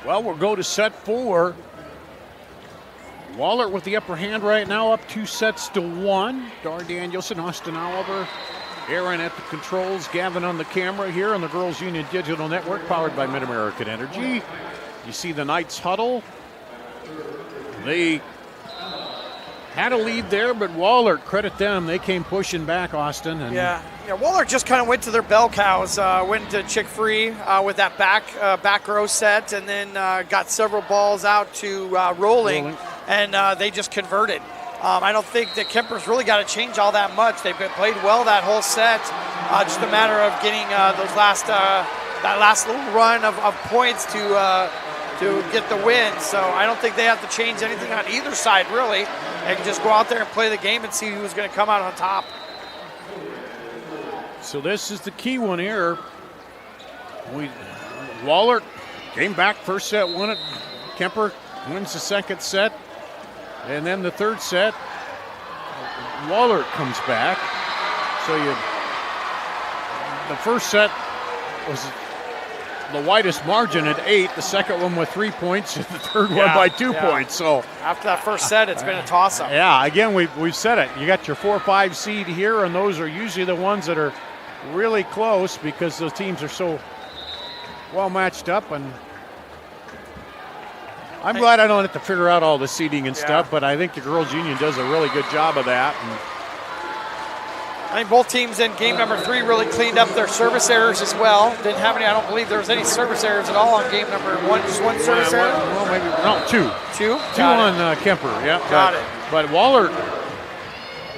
Well, we'll go to set 4. Wahlert with the upper hand right now, up 2-1. Dar Danielson, Austin Oliver, Aaron at the controls, Gavin on the camera here on the Girls Union Digital Network, powered by MidAmerican Energy. You see the Knights huddle. They had a lead there, but Wahlert, credit them, they came pushing back, Austin. And yeah, Wahlert just kind of went to their bell cows, went to Chick Free with that back row set, and then got several balls out to rolling. And they just converted. I don't think that Kuemper's really got to change all that much. They've played well that whole set. Just a matter of getting that last little run of points to get the win. So I don't think they have to change anything on either side, really. They can just go out there and play the game and see who's going to come out on top. So this is the key one here. Wahlert came back, first set, won it. Kuemper wins the second set. And then the third set, Wahlert comes back. So the first set was the widest margin at 8. The second one with 3 points, and the third one by 2 points. So after that first set, it's been a toss-up. Yeah, again, we've said it. You got your 4-5 seed here, and those are usually the ones that are really close because those teams are so well matched up. And I'm glad I don't have to figure out all the seeding and stuff, but I think the girls' union does a really good job of that. And I think both teams in game number 3 really cleaned up their service errors as well. Didn't have any, I don't believe there was any service errors at all on game number 1. Just one service error? Well, maybe, no, 2. 2? 2 on Kuemper, yeah. Got it. But Wahlert,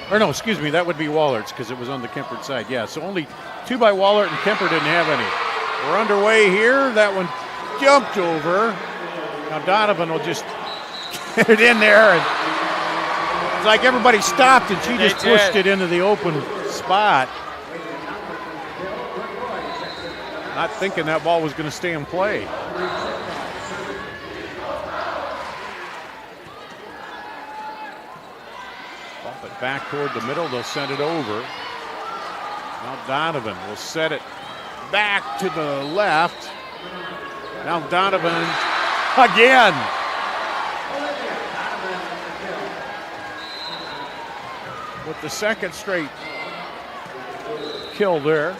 or no, excuse me, that would be Wahlert's because it was on the Kuemper side. Yeah, so only 2 by Wahlert and Kuemper didn't have any. We're underway here. That one jumped over. Now Donovan will just get it in there. And it's like everybody stopped and she just pushed it into the open spot. Not thinking that ball was going to stay in play. Bump it back toward the middle. They'll send it over. Now Donovan will set it back to the left. Now Donovan again. With the second straight kill there.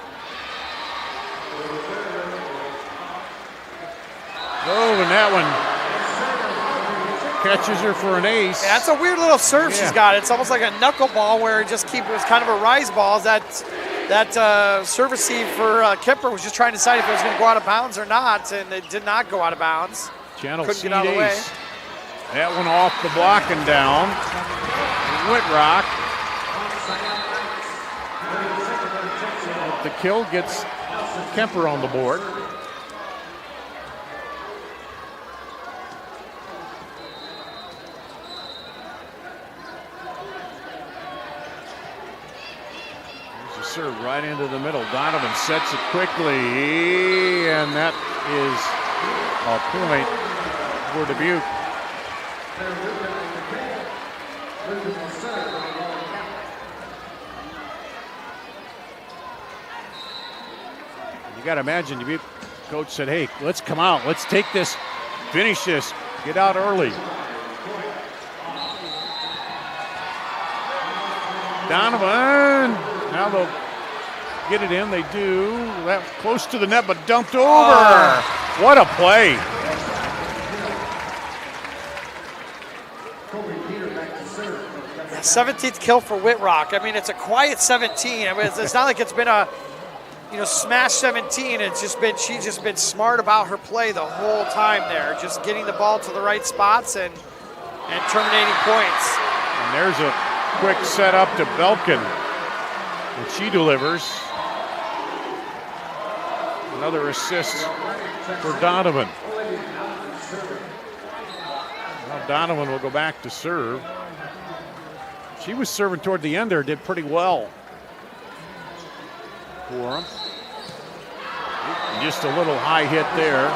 Oh, and that one catches her for an ace. Yeah, that's a weird little serve she's got. It's almost like a knuckleball where it just it was kind of a rise ball. That serve receive for Kuemper was just trying to decide if it was going to go out of bounds or not, and it did not go out of bounds. Channel Couldn't seed get out of the way. ace. That one off the block and down. Whitrock. The kill gets Kuemper on the board. There's a serve right into the middle. Donovan sets it quickly, and that is a point for Dubuque. You got to imagine Dubuque coach said, hey, let's come out. Let's take this, finish this, get out early. Donovan, now they'll get it in. They do. That close to the net, but dumped over. What a play. Yeah, 17th kill for Whitrock. I mean, it's a quiet 17. I mean, it's not like it's been a smash 17. It's just been, she's just been smart about her play the whole time there, just getting the ball to the right spots and terminating points. And there's a quick setup to Belkin, and she delivers. Another assist for Donovan. Now Donovan will go back to serve. She was serving toward the end there, did pretty well for him. Just a little high hit there.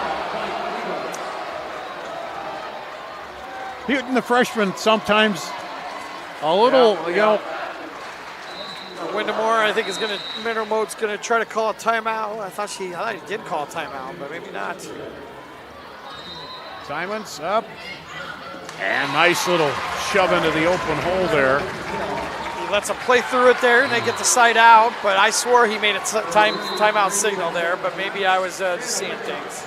Hitting the freshman sometimes a little, Windemore, I think, Mintermote's going to try to call a timeout. I thought he did call a timeout, but maybe not. Simons up. And nice little shove into the open hole there. He lets a play through it there, and they get the side out, but I swore he made a timeout signal there, but maybe I was just seeing things.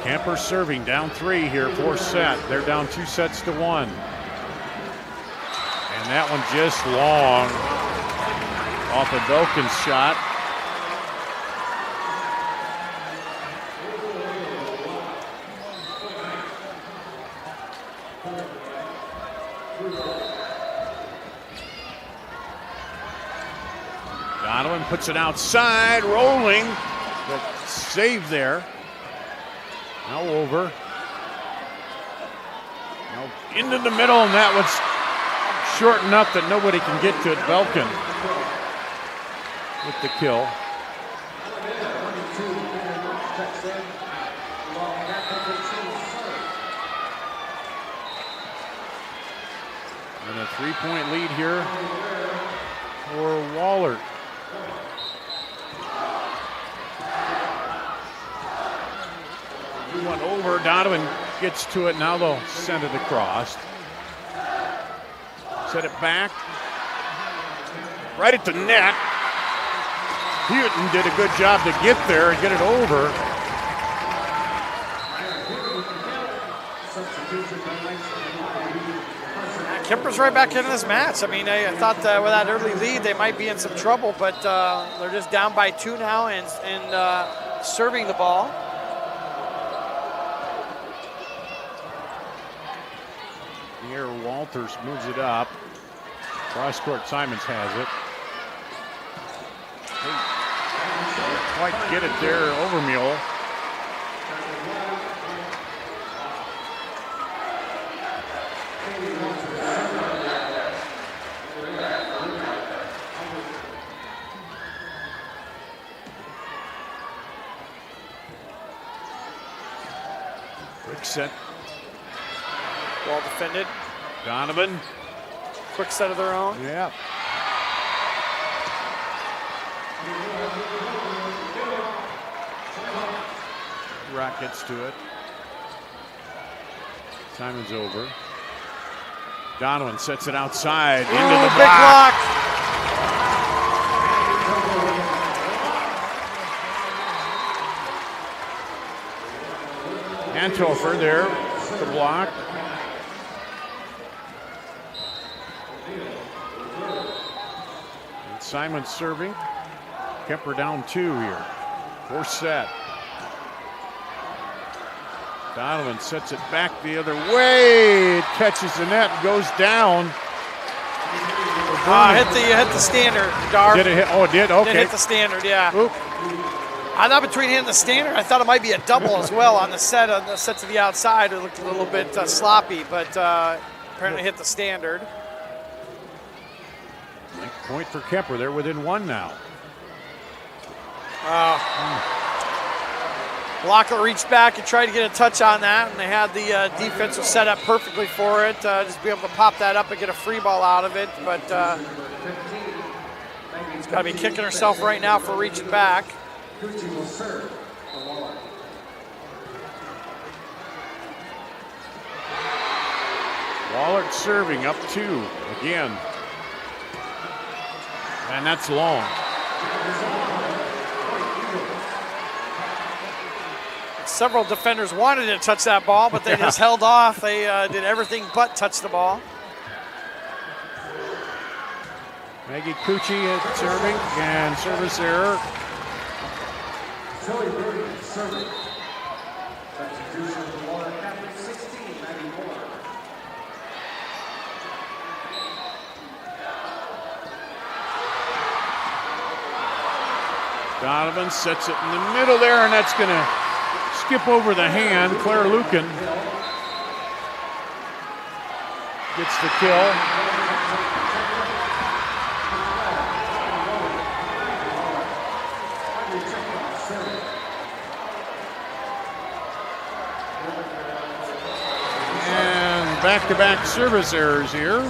Kuemper serving, down 3 here, 4th set. They're down 2 sets to 1. And that one just long off of Belkin's shot. puts it outside, rolling, but save there. Now over. Now into the middle, and that was short enough that nobody can get to it. Belkin with the kill. And a 3-point lead here for Wahlert. He went over, Donovan gets to it, now they'll send it across. Set it back, right at the net. Houghton did a good job to get there and get it over. Kuemper's right back into this match. I mean, I thought with that early lead they might be in some trouble, but they're just down by 2 now and serving the ball. Here Walters moves it up. Cross court, Simons has it. Didn't quite get it there, Overmule. Quick set. Well defended. Donovan. Quick set of their own. Yeah. Rock gets to it. Simon's over. Donovan sets it outside into the big block. Anthofer there, the block. And Simon serving. Kuemper down 2 here. 4th set. Donovan sets it back the other way. It catches the net and goes down. Hit the standard, Dar. Did it hit? Oh, it did? Okay. It hit the standard, yeah. Oop. I thought between hitting the standard, I thought it might be a double as well on the set to the outside. It looked a little bit sloppy, but apparently hit the standard. Point for Kuemper. They're within 1 now. Blocker reached back and tried to get a touch on that, and they had the defense was set up perfectly for it. Just be able to pop that up and get a free ball out of it, but she's got to be kicking herself right now for reaching back. Wahlert serving up 2 again. And that's long. Several defenders wanted to touch that ball, but they just held off. They did everything but touch the ball. Maggie Cucci at serving, and service error. Donovan sets it in the middle there, and that's going to skip over the hand. Claire Lucan gets the kill. And back-to-back service errors here.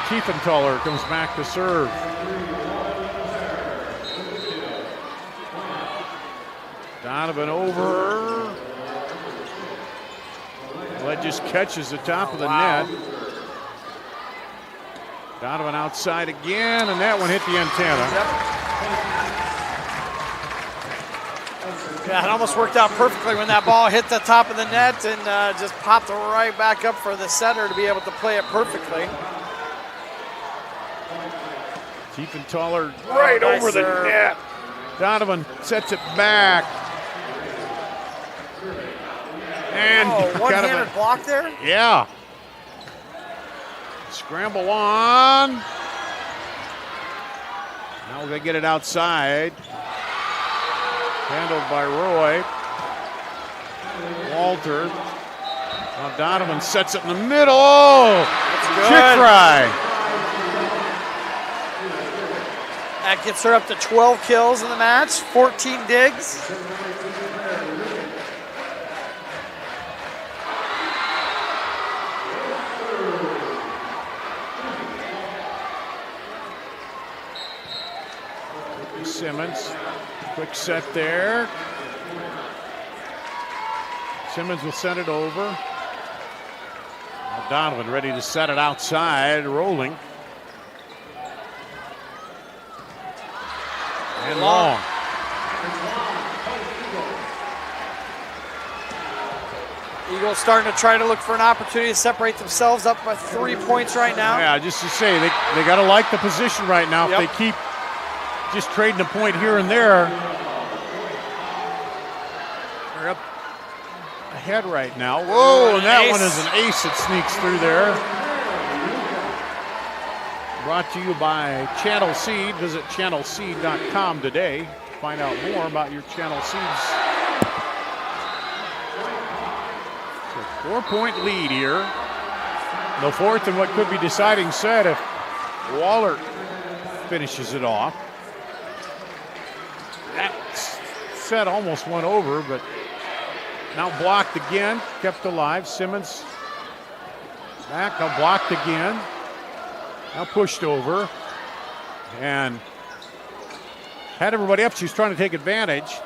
Tiefenthaler comes back to serve. Donovan over. That just catches the top of the net. Donovan outside again, and that one hit the antenna. Yeah, it almost worked out perfectly when that ball hit the top of the net and just popped right back up for the setter to be able to play it perfectly. Tiefenthaler right over the net. Donovan sets it back. And one-handed block there? Yeah. Scramble on. Now they get it outside. Handled by Roy. Walter. Now Donovan sets it in the middle. Oh, kick try. That gets her up to 12 kills in the match, 14 digs. Simmons, quick set there. Simmons will send it over. Now Donovan ready to set it outside, rolling. And long. Eagles starting to try to look for an opportunity to separate themselves up by 3 points right now. Yeah, just to say, they got to like the position right now. If they keep just trading a point here and there, they're up ahead right now. Whoa, and that one is an ace that sneaks through there. Brought to you by Channel Seed. Visit channelseed.com today. Find out more about your Channel Seeds. So 4-point lead here. The fourth in what could be deciding set if Wahlert finishes it off. That set almost went over, but now blocked again, kept alive. Simmons back, now blocked again. Now pushed over and had everybody up. She's trying to take advantage.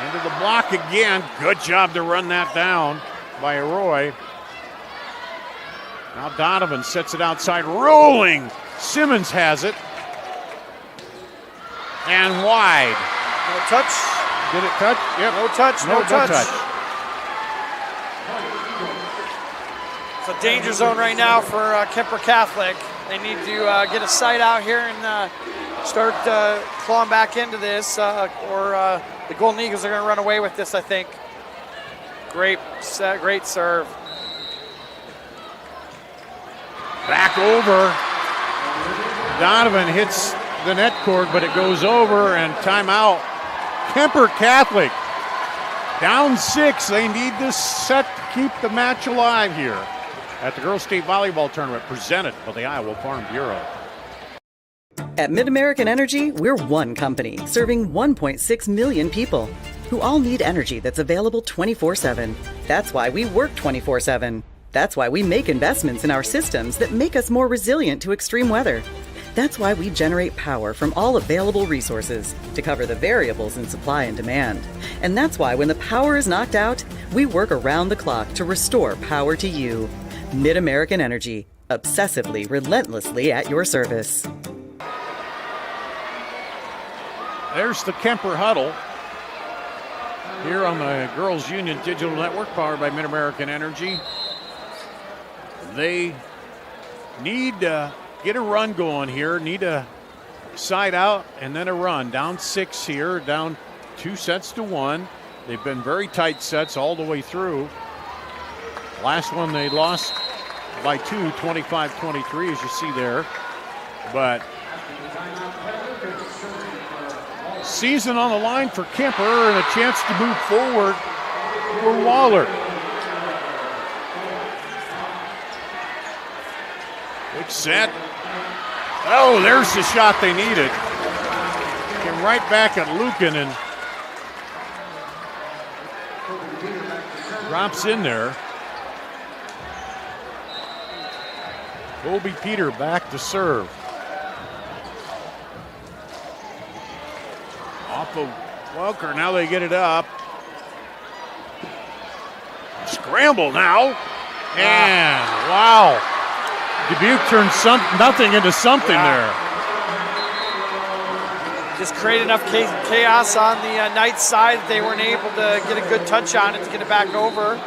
Into the block again. Good job to run that down by Roy. Now Donovan sets it outside, rolling. Simmons has it. And wide. No touch. Did it touch? Yep. No touch, no touch. It's a danger zone right now for Kuemper Catholic. They need to get a sight out here and start clawing back into this, or the Golden Eagles are going to run away with this, I think. Great serve. Back over. Donovan hits the net cord, but it goes over, and timeout. Kuemper Catholic down 6. They need this set to keep the match alive here at the Girls State Volleyball Tournament presented by the Iowa Farm Bureau. At MidAmerican Energy, we're one company serving 1.6 million people who all need energy that's available 24/7. That's why we work 24/7. That's why we make investments in our systems that make us more resilient to extreme weather. That's why we generate power from all available resources to cover the variables in supply and demand. And that's why when the power is knocked out, we work around the clock to restore power to you. MidAmerican Energy, obsessively, relentlessly at your service. There's the Kuemper huddle here on the Girls Union Digital Network, powered by MidAmerican Energy. They need to get a run going here, need a side out and then a run. Down 6 here, down 2 sets to 1. They've been very tight sets all the way through. Last one they lost by 2, 25-23, as you see there. But season on the line for Kuemper and a chance to move forward for Wahlert. Big set. Oh, there's the shot they needed. Came right back at Lucan and drops in there. Colby Peter back to serve. Off of Welker, now they get it up. Scramble now. And wow. Dubuque turned nothing into something there. Just create enough chaos on the Knights side that they weren't able to get a good touch on it to get it back over.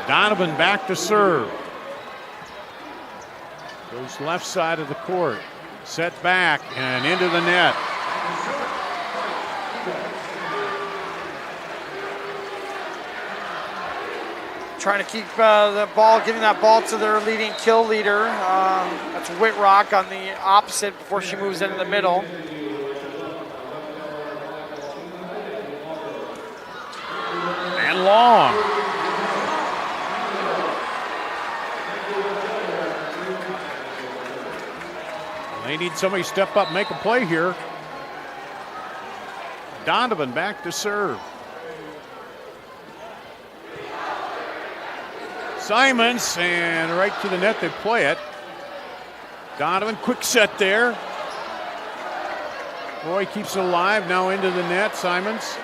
Donovan back to serve. Goes left side of the court. Set back and into the net. trying to keep the ball, getting that ball to their leading kill leader. That's Whitrock on the opposite before she moves into the middle. And long. They need somebody to step up, make a play here. Donovan back to serve. Simons, and right to the net, they play it. Donovan, quick set there. Roy keeps it alive, now into the net, Simons.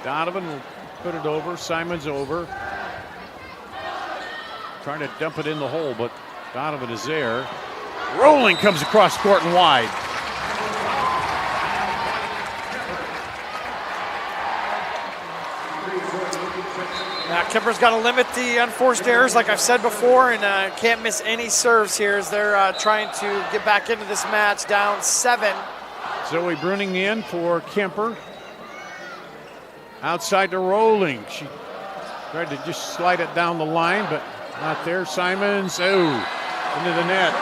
Donovan will put it over, Simons over. Trying to dump it in the hole, but Donovan is there. Rolling comes across court and wide. Kuemper's got to limit the unforced errors, like I've said before, and can't miss any serves here as they're trying to get back into this match, down 7. Zoe Bruning in for Kuemper. Outside to Rolling. She tried to just slide it down the line, but not there. Simons, into the net.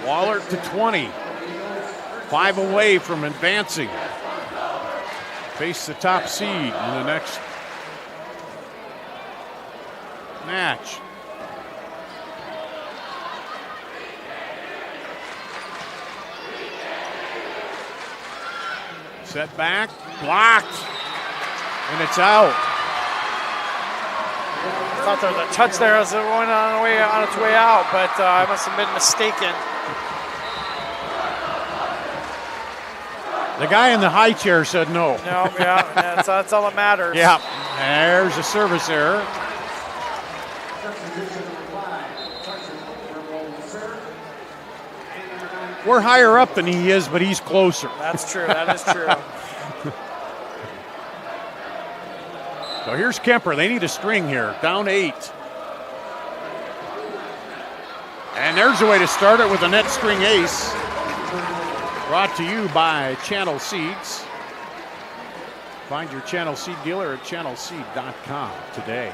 Wahlert to 20. 5 away from advancing. Face the top seed in the next match. Set back, blocked, and it's out. I thought there was a touch there as it went on its way out, but I must have been mistaken. The guy in the high chair said no. No, yeah, that's all that matters. Yeah, there's a service error. We're higher up than he is, but he's closer. That's true, that is true. So here's Kuemper. They need a string here, down 8. And there's a way to start it with a net string ace. Brought to you by Channel Seeds. Find your Channel Seed dealer at channelseed.com today.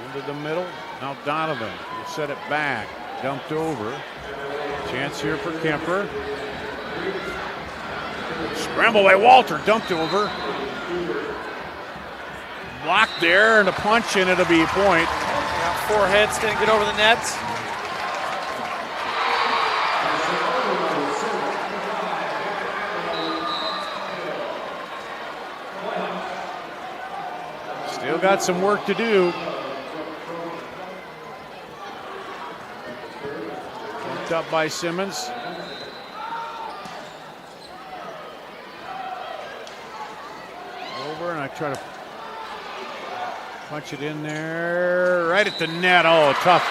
Into the middle. Now Donovan will set it back. Dumped over. Chance here for Kuemper. Scramble by Walter. Dumped over. Blocked there and a punch, and it'll be a point. 4 hits, didn't get over the net. Still got some work to do. Bumped up by Simmons. Over, and I try to punch it in there, right at the net. Oh, tough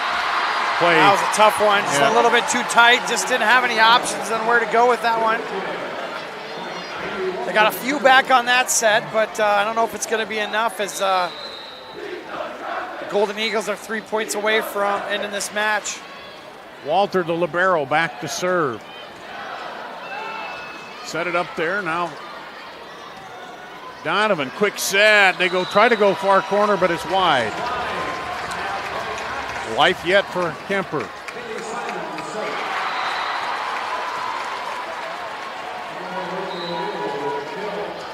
play. That was a tough one. Just a little bit too tight. Just didn't have any options on where to go with that one. They got a few back on that set, but I don't know if it's going to be enough as the Golden Eagles are 3 points away from ending this match. Walter, the libero, back to serve. Set it up there now. Donovan, quick set. They try to go far corner, but it's wide. Life yet for Kuemper.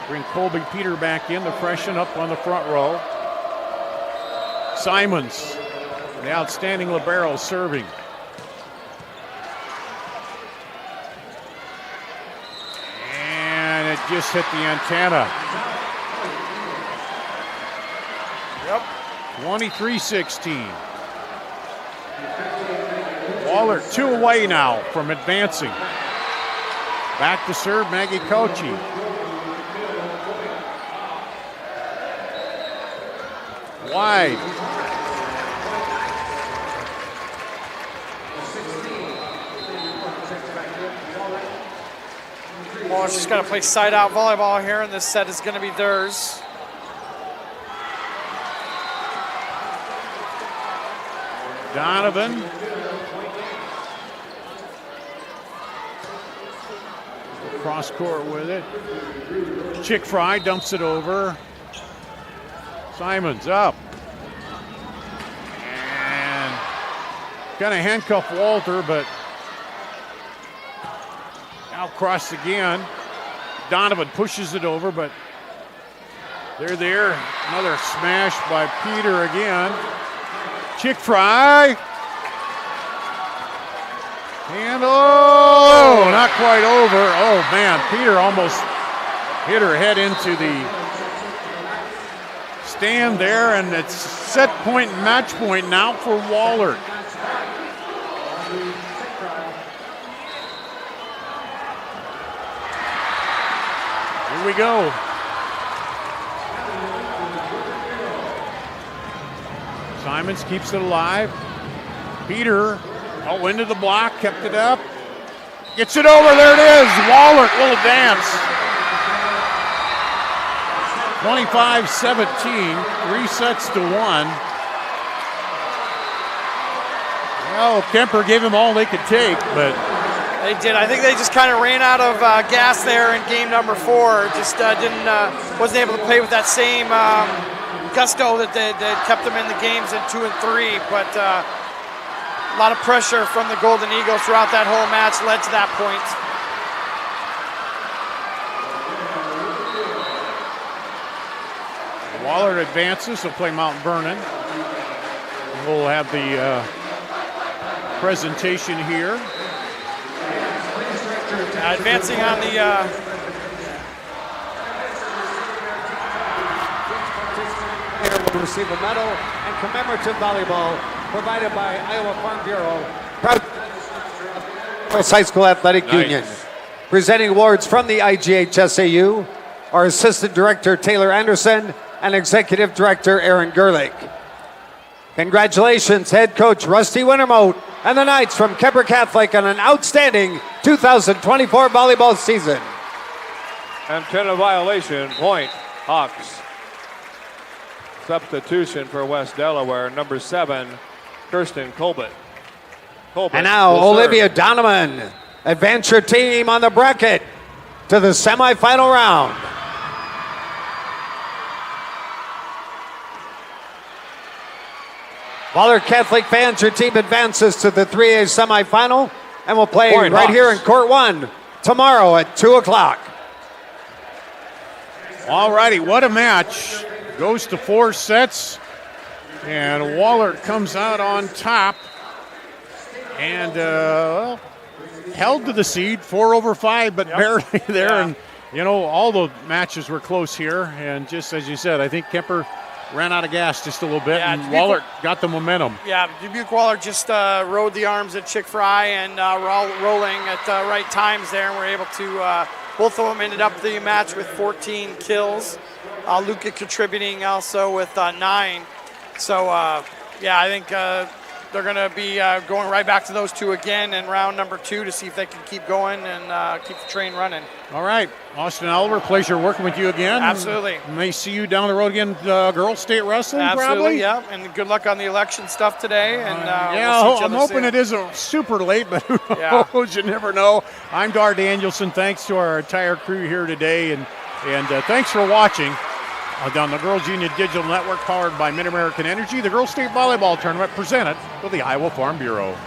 Bring Colby Peter back in to freshen up on the front row. Simons, the outstanding libero, serving. And it just hit the antenna. Yep. 23-16. Wahlert 2 away now from advancing. Back to serve Maggie Kochi. Wide. Waller's just going to play side-out volleyball here, and this set is going to be theirs. Donovan. Cross court with it. Chick Fry dumps it over. Simons up. And kind of handcuff Walter, but now crossed again. Donovan pushes it over, but they're there. Another smash by Peter again. Chick Fry. And oh, not quite over. Oh man, Peter almost hit her head into the stand there, and it's set point and match point now for Wahlert. Here we go. Simons keeps it alive. Peter into the block, kept it up. Gets it over, there it is. Wahlert will advance. 25-17, 3 sets to 1. Well, Kuemper gave them all they could take, but they did. I think they just kind of ran out of gas there in game number 4. Just wasn't able to play with that same gusto that kept them in the games in 2 and 3. But a lot of pressure from the Golden Eagles throughout that whole match led to that point. Wahlert advances. They'll play Mount Vernon. We'll have the presentation here. Advancing on the will receive a medal and commemorative volleyball provided by Iowa Farm Bureau. High School Athletic Union. Presenting awards from the IGHSAU, our Assistant Director Taylor Anderson and Executive Director Aaron Gerlich. Congratulations, Head Coach Rusty Wintermote and the Knights from Kuemper Catholic on an outstanding 2024 volleyball season. Antenna violation, point, Hawks. Substitution for West Delaware, number 7, Kirsten Colbert. And now Olivia Donovan, advance your team on the bracket to the semifinal round. Wahlert Catholic fans, your team advances to the 3A semifinal and will play right here in Court 1 tomorrow at 2 o'clock. All righty, what a match. Goes to 4 sets, and Wahlert comes out on top and held to the seed, 4/5, but barely there. Yeah. And, you know, all the matches were close here, and just as you said, I think Kuemper ran out of gas just a little bit, and Wahlert got the momentum. Yeah, Dubuque Wahlert just rode the arms at Chick Fry and were all rolling at the right times there, and were able to, both of them ended up the match with 14 kills. Luca contributing also with 9. So, yeah, I think they're going to be going right back to those two again in round number 2 to see if they can keep going and keep the train running. All right, Austin Oliver, pleasure working with you again. Absolutely. May see you down the road again, girls state wrestling. Absolutely, probably. Yeah, and good luck on the election stuff today. And I'm hoping it isn't super late, but who knows? You never know. I'm Dar Danielson. Thanks to our entire crew here today, and thanks for watching. On the Girls Union Digital Network, powered by Mid-American Energy, the Girls State Volleyball Tournament presented by the Iowa Farm Bureau.